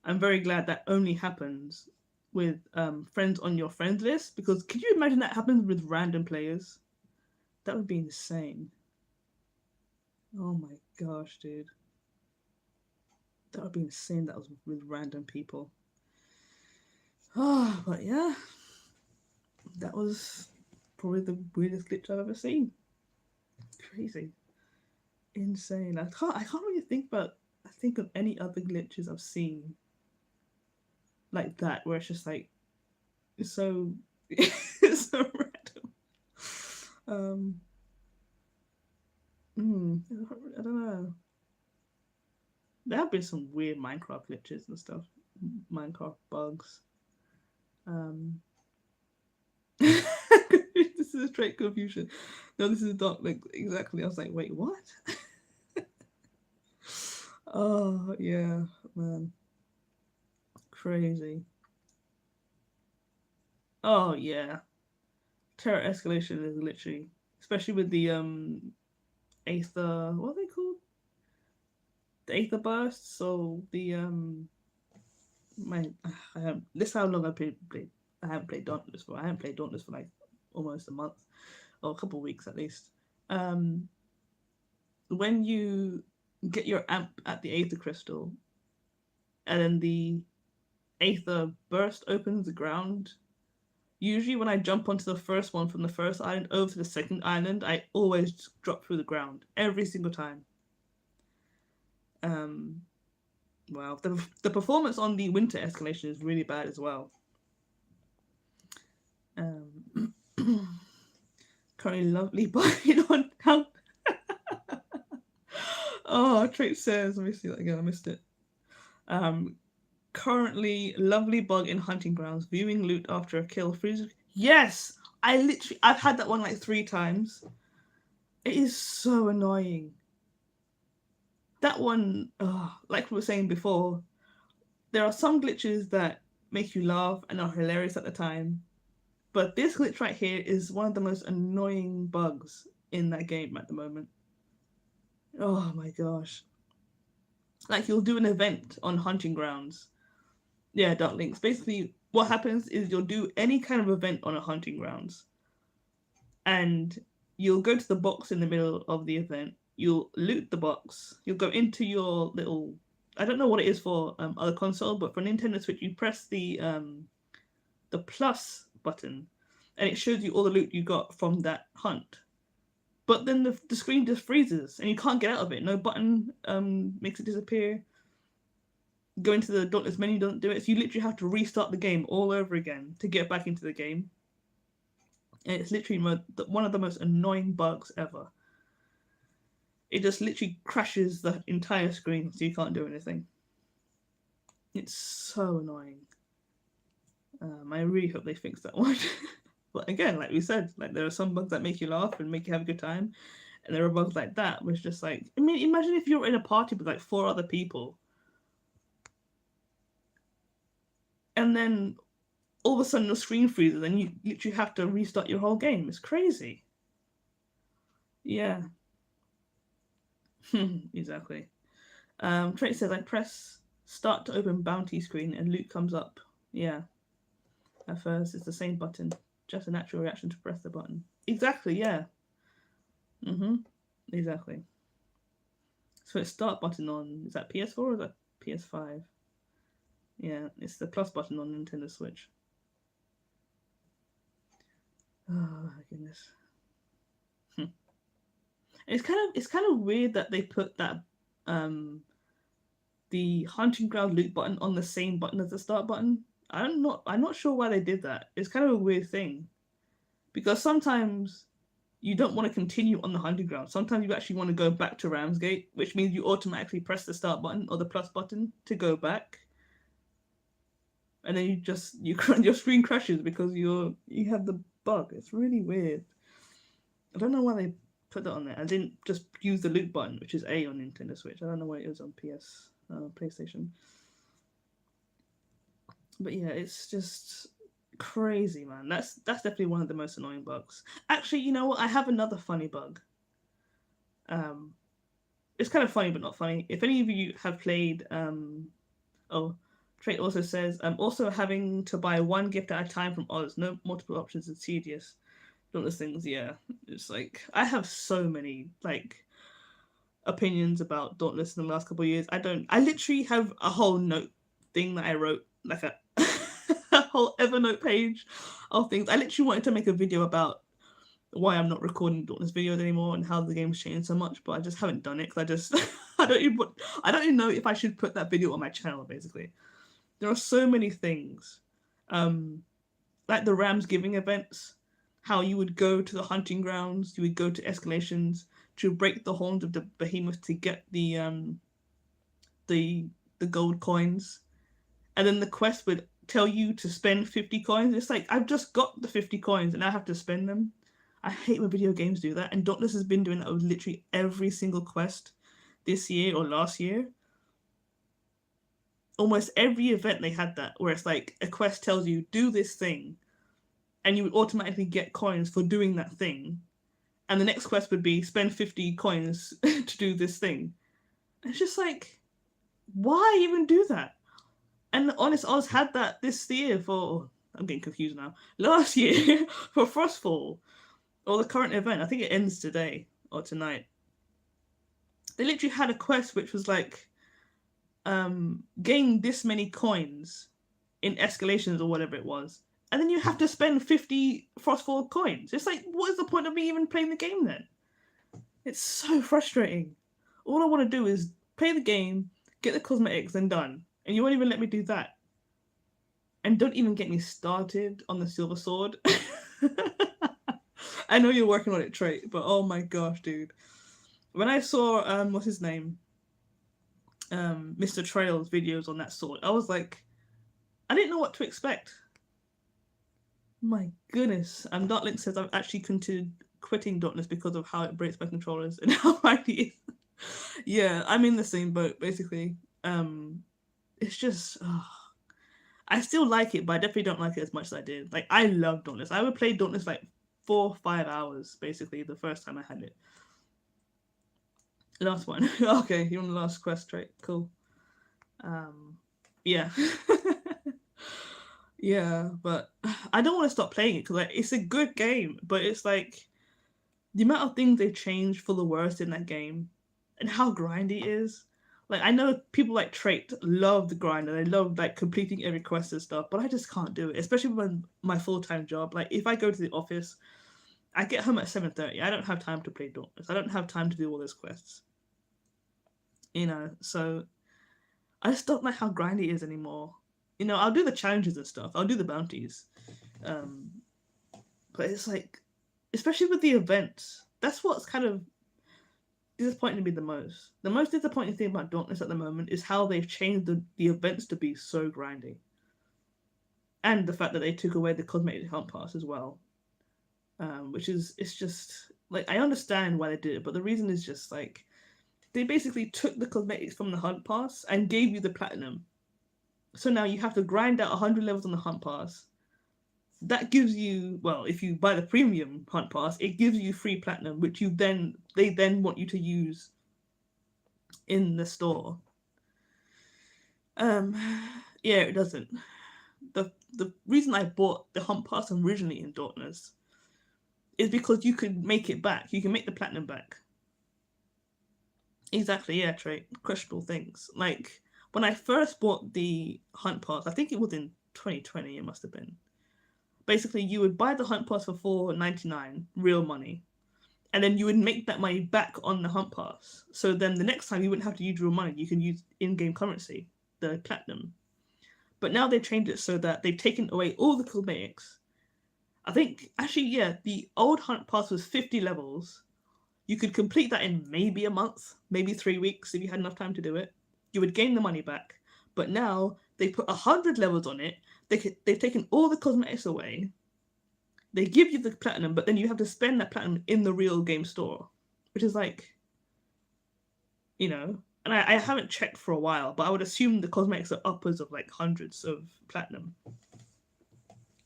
I'm very glad that only happens with friends on your friends list, because could you imagine that happens with random players? That would be insane. Oh my gosh, dude. That would be insane. That was with random people. Oh, but yeah. That was probably the weirdest glitch I've ever seen. Crazy. Insane. I can't really think of any other glitches I've seen like that, where it's just like it's so it's so random. I don't know. There have been some weird Minecraft glitches and stuff. Minecraft bugs. This is a straight confusion. No, this is Dark Link. Exactly. I was like, wait, what? Oh, yeah, man. Crazy. Oh, yeah. Terror escalation is literally, especially with the Aether, what are they called? The Aether bursts. So the this is how long I played. I haven't played Dauntless for. I haven't played Dauntless for like almost a month, or a couple of weeks at least. When you get your amp at the Aether crystal, and then the Aether burst opens the ground. Usually, when I jump onto the first one from the first island over to the second island, I always drop through the ground every single time. Wow, the performance on the winter escalation is really bad as well. Currently, lovely buying on count. Oh, Trait says, let me see that again. I missed it. Currently, lovely bug in hunting grounds. Viewing loot after a kill. Freeze. Yes, I've had that one like 3 times. It is so annoying. That one, like we were saying before, there are some glitches that make you laugh and are hilarious at the time. But this glitch right here is one of the most annoying bugs in that game at the moment. Oh my gosh. Like, you'll do an event on hunting grounds. Yeah, Dark Links. Basically, what happens is you'll do any kind of event on a hunting grounds. And you'll go to the box in the middle of the event. You'll loot the box. You'll go into your little... I don't know what it is for other console, but for Nintendo Switch, you press the plus button, and it shows you all the loot you got from that hunt. But then the screen just freezes, and you can't get out of it. No button makes it disappear. Go into the Dauntless menu doesn't do it, so you literally have to restart the game all over again to get back into the game. And it's literally one of the most annoying bugs ever. It just literally crashes the entire screen, so you can't do anything. It's so annoying. I really hope they fix that one. But again, like we said, like there are some bugs that make you laugh and make you have a good time, and there are bugs like that which just like, I mean, imagine if you're in a party with like 4 other people, and then all of a sudden your screen freezes and you literally have to restart your whole game. It's crazy. Yeah. Exactly. Trait says I press start to open bounty screen and loot comes up. Yeah. At first it's the same button. Just a natural reaction to press the button. Exactly, yeah. Exactly. So it's start button on, is that PS4 or is that PS5? Yeah, it's the plus button on Nintendo Switch. Oh my goodness. It's kind of weird that they put that the hunting ground loot button on the same button as the start button. I'm not sure why they did that. It's kind of a weird thing. Because sometimes you don't want to continue on the hunting ground. Sometimes you actually want to go back to Ramsgate, which means you automatically press the start button or the plus button to go back. And then your screen crashes because you have the bug. It's really weird. I don't know why they put that on there. I didn't just use the loot button, which is A on Nintendo Switch. I don't know why it is on PlayStation. But yeah, it's just crazy, man. That's definitely one of the most annoying bugs. Actually, you know what? I have another funny bug. It's kind of funny but not funny. If any of you have played, Trait also says, also having to buy one gift at a time from Oz. No multiple options is tedious. All those things, yeah. It's like I have so many like opinions about Dauntless in the last couple of years. I literally have a whole note thing that I wrote, like a a whole Evernote page of things. I literally wanted to make a video about why I'm not recording Dauntless videos anymore and how the game's changed so much, but I just haven't done it because I just I don't even know if I should put that video on my channel. Basically, there are so many things, like the Rams giving events, how you would go to the hunting grounds, you would go to escalations to break the horns of the behemoth to get the gold coins, and then the quest would tell you to spend 50 coins. It's like I've just got the 50 coins and I have to spend them. I hate when video games do that, and Dauntless has been doing that with literally every single quest this year or last year. Almost every event they had that, where it's like a quest tells you do this thing, and you would automatically get coins for doing that thing. And the next quest would be spend 50 coins to do this thing. And it's just like, why even do that? And Honest Oz had that this year for, I'm getting confused now, last year for Frostfall, or the current event. I think it ends today or tonight. They literally had a quest which was like, gain this many coins in escalations or whatever it was. And then you have to spend 50 Frostfall coins. It's like, what is the point of me even playing the game then? It's so frustrating. All I want to do is play the game, get the cosmetics, and done. And you won't even let me do that. And don't even get me started on the Silver Sword. I know you're working on it, Trait, but oh my gosh, dude. When I saw, what's his name? Mr. Trail's videos on that sword, I was like, I didn't know what to expect. My goodness. Dartlink says I've actually considered quitting Dauntless because of how it breaks my controllers and how hard it is. Yeah, I'm in the same boat, basically. It's just, I still like it, but I definitely don't like it as much as I did. Like, I love Dauntless. I would play Dauntless like 4 or 5 hours, basically, the first time I had it. Last one. Okay, you're on the last quest, Trait. Cool. Yeah. Yeah, but I don't want to stop playing it because like, it's a good game, but it's like the amount of things they've changed for the worst in that game and how grindy it is. Like, I know people like Trait love the grind and they love like completing every quest and stuff, but I just can't do it, especially when my full-time job. Like, if I go to the office, I get home at 7:30. I don't have time to play Dauntless. I don't have time to do all those quests. You know, so I just don't like how grindy it is anymore. You know, I'll do the challenges and stuff. I'll do the bounties. But it's like, especially with the events, that's what's kind of disappointing me the most. The most disappointing thing about Dauntless at the moment is how they've changed the events to be so grindy. And the fact that they took away the cosmetic hunt pass as well. which is, it's just like, I understand why they did it, but the reason is just like they basically took the cosmetics from the hunt pass and gave you the platinum. So now you have to grind out 100 levels on the hunt pass. That gives you, well, if you buy the premium hunt pass, it gives you free platinum, which they then want you to use in the store. Yeah, it doesn't. The reason I bought the hunt pass originally in Darkness is because you could make it back. You can make the platinum back. Exactly, yeah, Trey. Questionable things. Like, when I first bought the hunt pass, I think it was in 2020, it must have been. Basically, you would buy the hunt pass for $4.99 real money, and then you would make that money back on the hunt pass. So then the next time you wouldn't have to use real money, you can use in-game currency, the platinum. But now they've changed it so that they've taken away all the cosmetics. I think, actually, yeah, the old hunt pass was 50 levels. You could complete that in maybe a month, maybe 3 weeks if you had enough time to do it. You would gain the money back. But now they put 100 levels on it. They've taken all the cosmetics away. They give you the platinum, but then you have to spend that platinum in the real game store, which is like, you know, and I haven't checked for a while, but I would assume the cosmetics are upwards of like hundreds of platinum.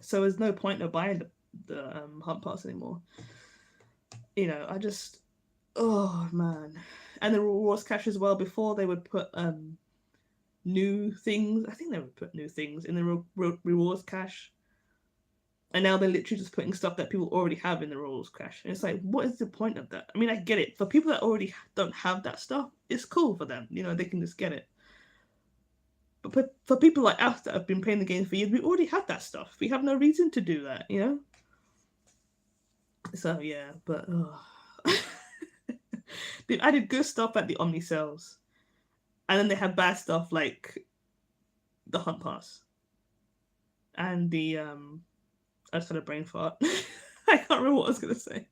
So there's no point of buying the hunt pass anymore. You know, I just, oh man. And the rewards cache as well. Before they would put new things. I think they would put new things in the rewards cache. And now they're literally just putting stuff that people already have in the rewards cache. And it's like, what is the point of that? I mean, I get it. For people that already don't have that stuff, it's cool for them. You know, they can just get it. But for people like us that have been playing the game for years, we already have that stuff. We have no reason to do that, you know? So, yeah, but... Oh. They've added good stuff at the Omni cells. And then they have bad stuff like the Hunt Pass. And the... I just had a brain fart. I can't remember what I was going to say.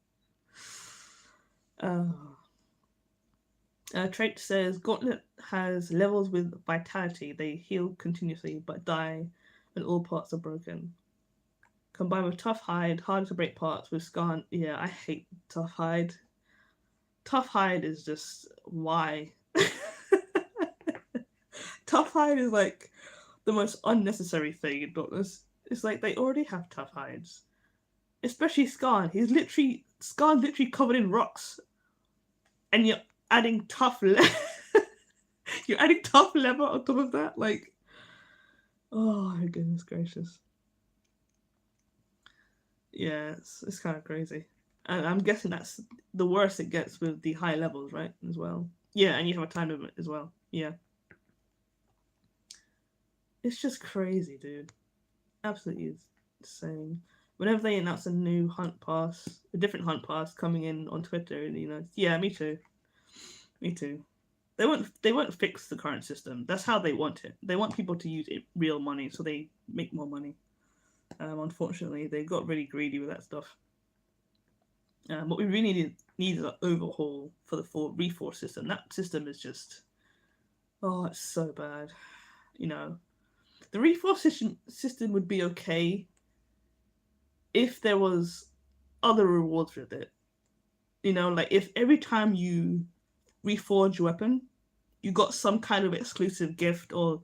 Trait says, Gauntlet has levels with vitality. They heal continuously but die when all parts are broken. Combined with Tough Hide, harder to break parts with Scan. Yeah, I hate Tough Hide. Tough Hide is just... why? Tough Hide is like the most unnecessary thing in Dauntless. It's like they already have tough hides. Especially Scan. Scan's literally covered in rocks. And you're adding tough you're adding tough leather on top of that? Like, oh my goodness gracious. Yeah, it's kind of crazy. And I'm guessing that's the worst it gets with the high levels, right? As well. Yeah, and you have a time limit as well. Yeah. It's just crazy, dude. Absolutely insane. Whenever they announce a new hunt pass, a different hunt pass coming in on Twitter, you know, yeah, me too. Me too. They won't fix the current system. That's how they want it. They want people to use real money so they make more money. Unfortunately, they got really greedy with that stuff. What we really need is an overhaul for the full reforce system. That system is just, oh, it's so bad. You know, the reforce system would be okay if there was other rewards with it. You know, like if every time you reforge your weapon, you got some kind of exclusive gift or,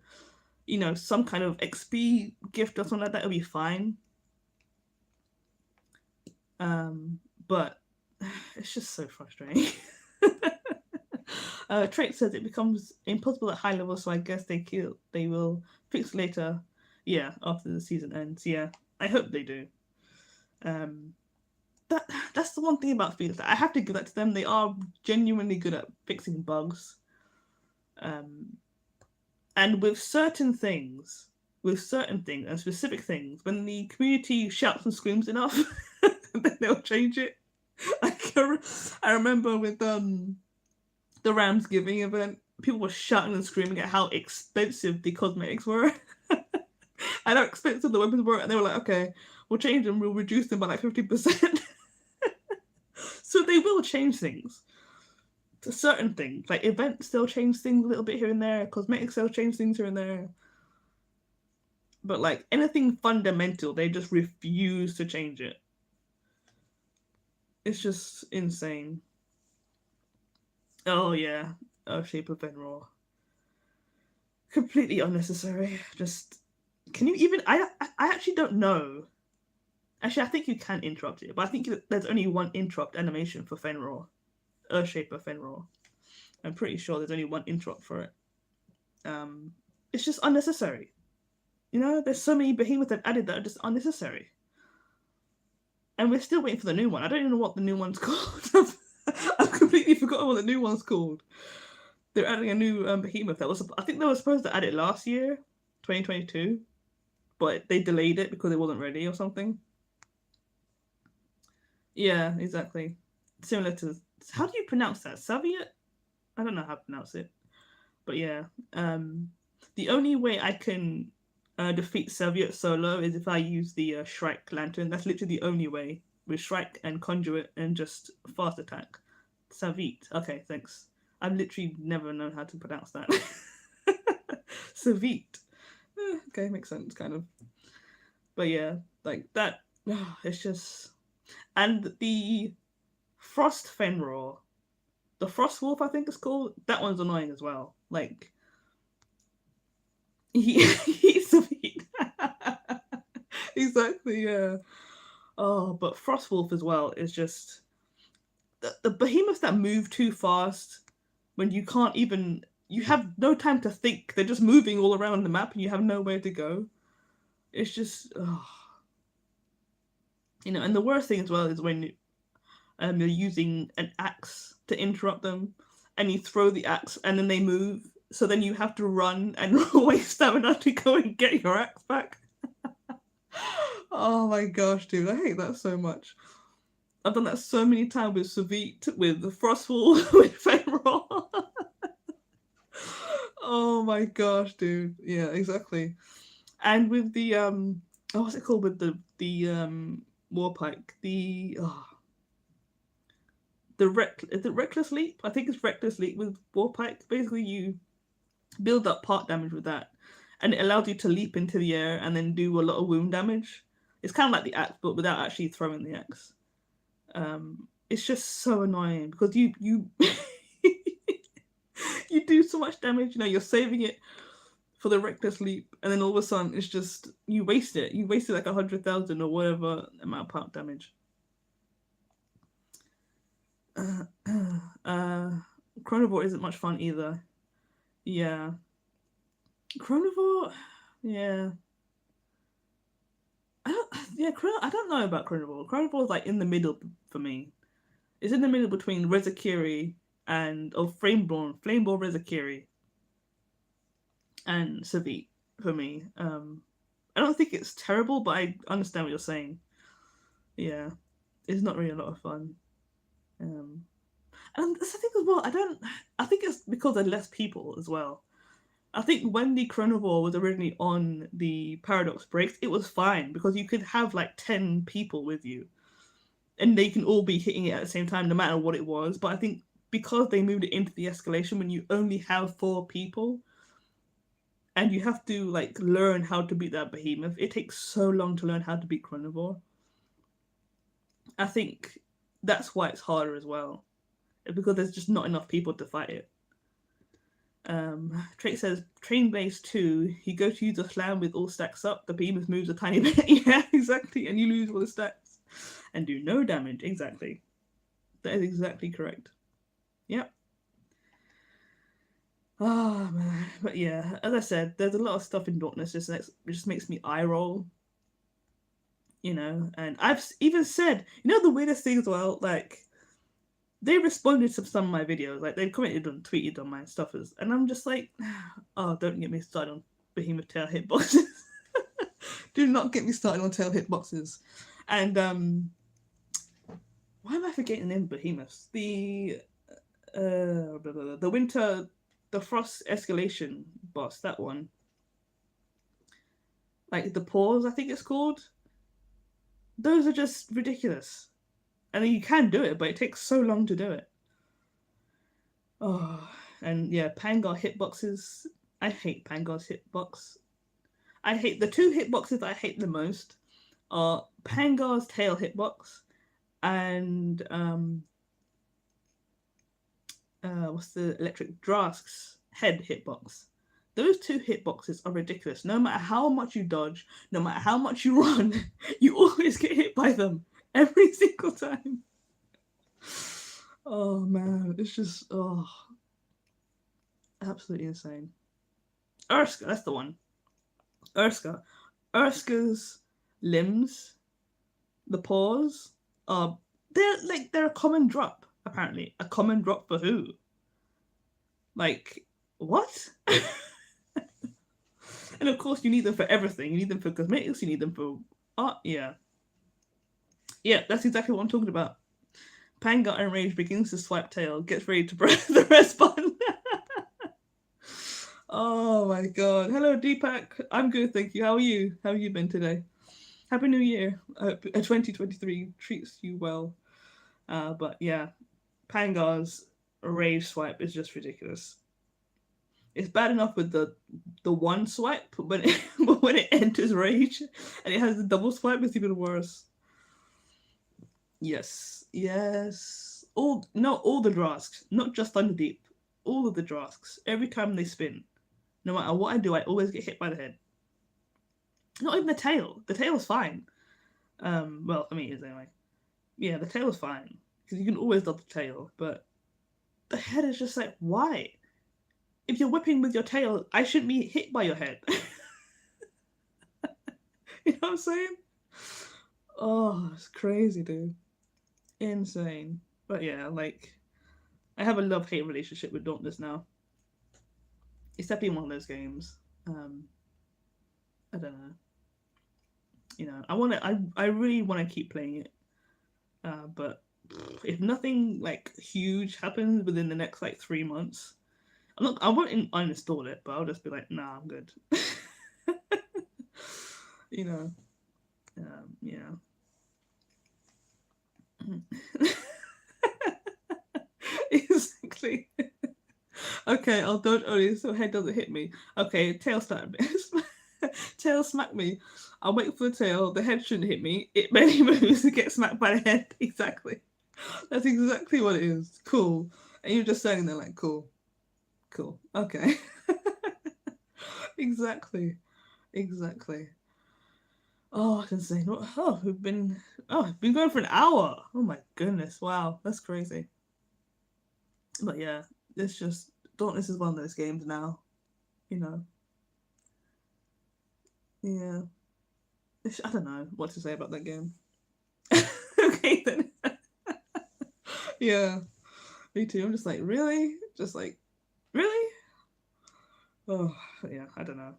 you know, some kind of XP gift or something like that, it'll be fine. But it's just so frustrating. Trait says it becomes impossible at high levels, so I guess they will fix later. Yeah, after the season ends. Yeah, I hope they do. That's the one thing about Felix. I have to give that to them. They are genuinely good at fixing bugs. And with certain things and specific things, when the community shouts and screams enough, then they'll change it. I remember with the Rams Giving event, people were shouting and screaming at how expensive the cosmetics were. And how expensive the weapons were, and they were like, okay, we'll change them, we'll reduce them by like 50%. So they will change things. To certain things. Like events still change things a little bit here and there, cosmetics still change things here and there. But like anything fundamental, they just refuse to change it. It's just insane. Oh yeah, Shape of Fenrir. Completely unnecessary. Just can you even? I actually don't know. Actually, I think you can interrupt it, but I think there's only one interrupt animation for Fenrir, Earthshaper Fenrir. I'm pretty sure there's only one interrupt for it. Um, it's just unnecessary. You know, there's so many behemoths they've added that are just unnecessary. And we're still waiting for the new one. I don't even know what the new one's called. I've completely forgotten what the new one's called. They're adding a new behemoth that was. I think they were supposed to add it last year, 2022, but they delayed it because it wasn't ready or something. Yeah, exactly. Similar to, how do you pronounce that? Soviet? I don't know how to pronounce it, but yeah. The only way I can defeat Soviet solo is if I use the Shrike Lantern. That's literally the only way, with Shrike and Conduit and just fast attack. Savit. Okay, thanks. I've literally never known how to pronounce that. Savit. Okay, makes sense, kind of. But yeah, like that. It's just. And the Frost Fenrir, the Frost Wolf, I think it's called. That one's annoying as well. Like, he's Savit. Exactly, yeah. Oh, but Frost Wolf as well is just the behemoths that move too fast when you can't even, you have no time to think. They're just moving all around the map and you have nowhere to go. It's just, you know. And the worst thing as well is when you're using an axe to interrupt them, and you throw the axe and then they move. So then you have to run and waste stamina to go and get your axe back. Oh my gosh, dude, I hate that so much. I've done that so many times with Savit, with the Frostfall, with Fenrir. Oh my gosh, dude. Yeah, exactly. And with the what's it called, with the Warpike? The is it Reckless Leap? I think it's Reckless Leap with Warpike. Basically, you build up part damage with that, and it allows you to leap into the air and then do a lot of wound damage. It's kind of like the axe, but without actually throwing the axe. It's just so annoying because you you do so much damage. You know, you're saving it for the Reckless Leap, and then all of a sudden it's just you waste it. You wasted like 100,000 or whatever amount of part damage. Chronivore isn't much fun either. Yeah, Chronivore. Yeah. I don't know about Chronivore. Chronivore is like in the middle for me. It's in the middle between Rezakiri and Flameborn Rezakiri and Savit for me. I don't think it's terrible, but I understand what you're saying. Yeah, it's not really a lot of fun. And that's the thing as well. I think it's because there are less people as well. I think when the Chronivore was originally on the Paradox Breaks, it was fine because you could have like 10 people with you and they can all be hitting it at the same time, no matter what it was. But I think because they moved it into the escalation, when you only have 4 people and you have to like learn how to beat that behemoth, it takes so long to learn how to beat Chronivore. I think that's why it's harder as well, because there's just not enough people to fight it. Drake says, Train Base 2, you go to use a slam with all stacks up, the behemoth moves a tiny bit. Yeah, exactly, and you lose all the stacks and do no damage. Exactly. That is exactly correct. Yep. Oh man, but yeah, as I said, there's a lot of stuff in Darkness it just makes me eye roll. You know, and I've even said, you know, the weirdest thing as well, like, they responded to some of my videos, like they've commented and tweeted on my stuffers, and I'm just like, oh, don't get me started on Behemoth Tail hitboxes. Do not get me started on tail hitboxes. And why am I forgetting the name of Behemoths? The Frost Escalation boss, that one. Like the Paws, I think it's called. Those are just ridiculous. And you can do it, but it takes so long to do it. Oh, and yeah, Pangar hitboxes. I hate Pangar's hitbox. I hate the 2 hitboxes I hate the most are Pangar's tail hitbox and what's the electric Drask's head hitbox. Those two hitboxes are ridiculous. No matter how much you dodge, no matter how much you run, you always get hit by them every single time. Oh man, it's just absolutely insane. Urska, that's the one. Urska. Urska's limbs, the paws, they're a common drop, apparently. A common drop for who? Like, what? And of course, you need them for everything. You need them for cosmetics. You need them for art. Yeah, yeah, that's exactly what I'm talking about. Panga enraged begins to swipe tail, gets ready to press the rest button. Oh my god! Hello, Deepak. I'm good, thank you. How are you? How have you been today? Happy New Year. 2023 treats you well. But yeah, Pangar's rage swipe is just ridiculous. It's bad enough with the one swipe, but but when it enters rage and it has the double swipe, it's even worse. Yes, yes. All the Drasks, not just Underdeep. All of the Drasks. Every time they spin, no matter what I do, I always get hit by the head. Not even the tail. The tail's fine. Well, I mean, it is anyway. Yeah, the tail's fine because you can always dodge the tail, but the head is just like, why? If you're whipping with your tail, I shouldn't be hit by your head. You know what I'm saying? Oh, it's crazy, dude. Insane. But yeah, like, I have a love-hate relationship with Dauntless now. It's definitely one of those games. I don't know. You know, I really want to keep playing it. But if nothing like huge happens within the next like 3 months, I won't uninstall it, but I'll just be like, nah, I'm good. You know, yeah. Exactly. Okay, I'll dodge only so head doesn't hit me. Okay, tail start. Tail smack me. I'll wait for the tail. The head shouldn't hit me. It barely moves to get smacked by the head. Exactly. That's exactly what it is. Cool. And you're just standing there like, cool. Cool. Okay. Exactly. Exactly. Oh, I can say we've been going for an hour. Oh my goodness. Wow. That's crazy. But yeah, it's just Dauntless is one of those games now. You know. Yeah. I don't know what to say about that game. Okay then. Yeah. Me too. I'm just like, really? Just like, really? Oh, yeah, I don't know.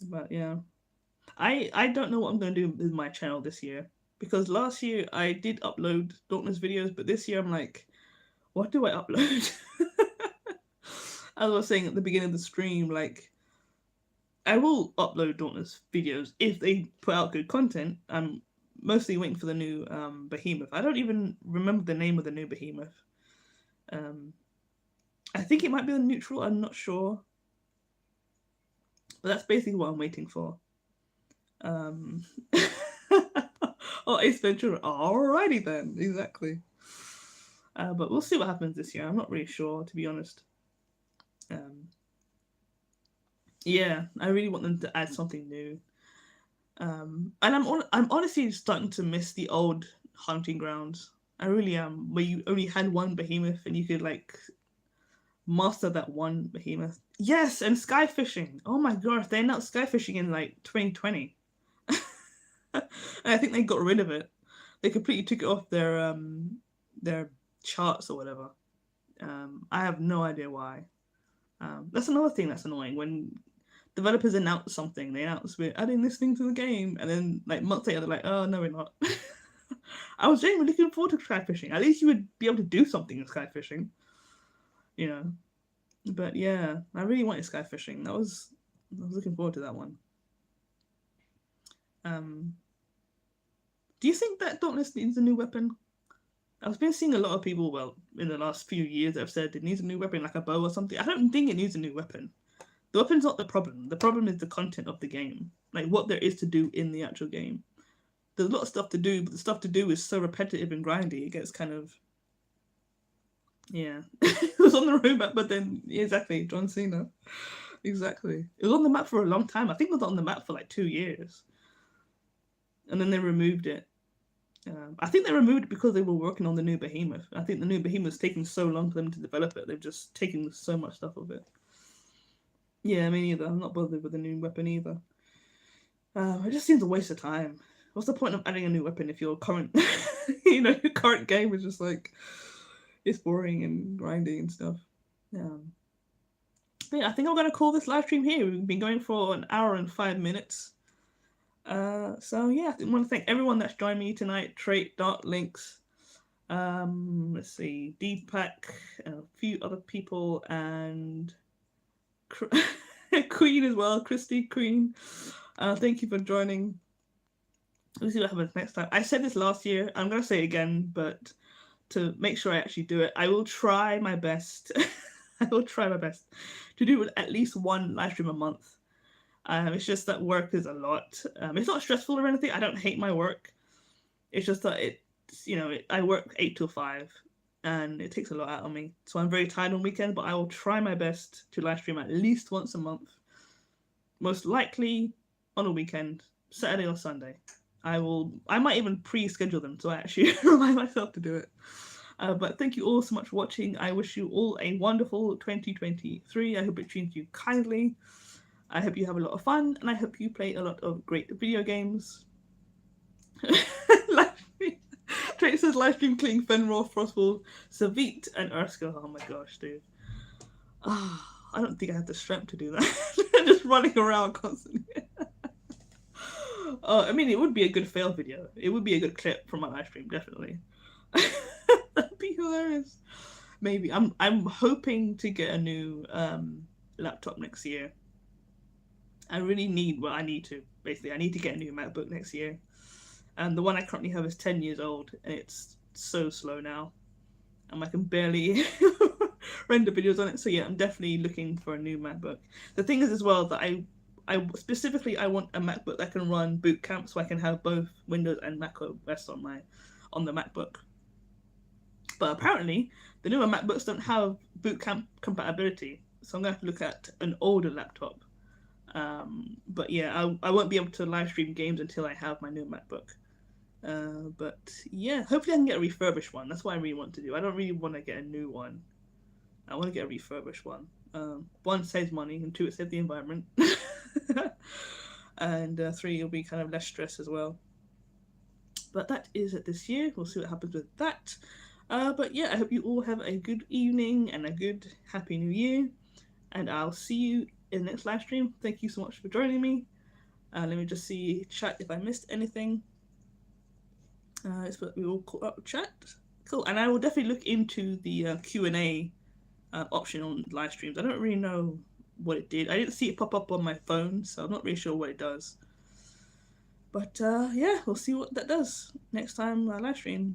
But yeah. I don't know what I'm going to do with my channel this year. Because last year I did upload Dauntless videos, but this year I'm like, what do I upload? As I was saying at the beginning of the stream, like, I will upload Dauntless videos if they put out good content. I'm mostly waiting for the new Behemoth. I don't even remember the name of the new Behemoth. I think it might be the neutral, I'm not sure. But that's basically what I'm waiting for. Oh, Ace Ventura. Alrighty then, exactly. But we'll see what happens this year. I'm not really sure, to be honest. Yeah, I really want them to add something new. And I'm honestly starting to miss the old hunting grounds. I really am, where you only had one behemoth and you could like master that one behemoth. Yes, and sky fishing. Oh my gosh, they announced sky fishing in like 2020. And I think they got rid of it. They completely took it off their charts or whatever. I have no idea why. That's another thing that's annoying when developers announce something. They announce we're adding this thing to the game, and then like months later they're like, oh no, we're not. I was genuinely looking forward to sky fishing. At least you would be able to do something in sky fishing, you know. But yeah, I really wanted sky fishing. I was looking forward to that one. Do you think that Dauntless needs a new weapon? I've been seeing a lot of people, well, in the last few years that have said it needs a new weapon, like a bow or something. I don't think it needs a new weapon. The weapon's not the problem. The problem is the content of the game, like what there is to do in the actual game. there's a lot of stuff to do, but the stuff to do is so repetitive and grindy. It gets kind of, yeah. It was on the roadmap, but then yeah, exactly, John Cena. Exactly. It was on the map for a long time. I think it was on the map for like 2 years, and then they removed it. I think they removed it because they were working on the new Behemoth. I think the new Behemoth's taking so long for them to develop it. They've just taken so much stuff of it. Yeah, me neither. I'm not bothered with the new weapon either. It just seems a waste of time. What's the point of adding a new weapon if your current, your current game is just like, it's boring and grindy and stuff. But yeah, I think I'm gonna call this live stream here. We've been going for an hour and 5 minutes. So yeah, I want to thank everyone that's joined me tonight. Trait, Dark Links, let's see, Deepak, a few other people, and Queen as well, Christy Queen. Thank you for joining. We'll see what happens next time. I said this last year. I'm gonna say it again, but to make sure I actually do it, I will try my best. I will try my best to do at least one live stream a month. It's just that work is a lot. It's not stressful or anything. I don't hate my work. It's just that I work 8 till 5, and it takes a lot out of me. So I'm very tired on weekends, but I will try my best to live stream at least once a month. Most likely on a weekend, Saturday or Sunday. I might even pre-schedule them so I actually remind myself to do it. But thank you all so much for watching. I wish you all a wonderful 2023. I hope it treats you kindly. I hope you have a lot of fun, and I hope you play a lot of great video games. Trey says live stream killing Fenrir, Frostball, Savit, and Erskine. Oh my gosh, dude. I don't think I have the strength to do that. Just running around constantly. I mean, it would be a good fail video. It would be a good clip from my live stream, definitely. That'd be hilarious. Maybe. I'm hoping to get a new laptop next year. I need to get a new MacBook next year. And the one I currently have is 10 years old, and it's so slow now. And I can barely render videos on it. So yeah, I'm definitely looking for a new MacBook. The thing is as well that I specifically want a MacBook that can run Boot Camp, so I can have both Windows and Mac OS on the MacBook. But apparently, the newer MacBooks don't have Boot Camp compatibility. So I'm going to have to look at an older laptop. But yeah, I won't be able to live stream games until I have my new MacBook. But yeah, hopefully I can get a refurbished one. That's what I really want to do. I don't really want to get a new one. I want to get a refurbished one. One, saves money, and two, it saves the environment. And three, it'll be kind of less stress as well. But that is it this year. We'll see what happens with that. But yeah, I hope you all have a good evening and a good happy new year. And I'll see you in the next live stream. Thank you so much for joining me. Let me just see chat if I missed anything. It's what we all caught up chat. Cool. And I will definitely look into the Q&A option on live streams. I don't really know what it did. I didn't see it pop up on my phone, so I'm not really sure what it does. But yeah, we'll see what that does next time I live stream.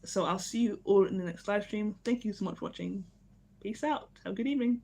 So I'll see you all in the next live stream. Thank you so much for watching. Peace out. Have a good evening.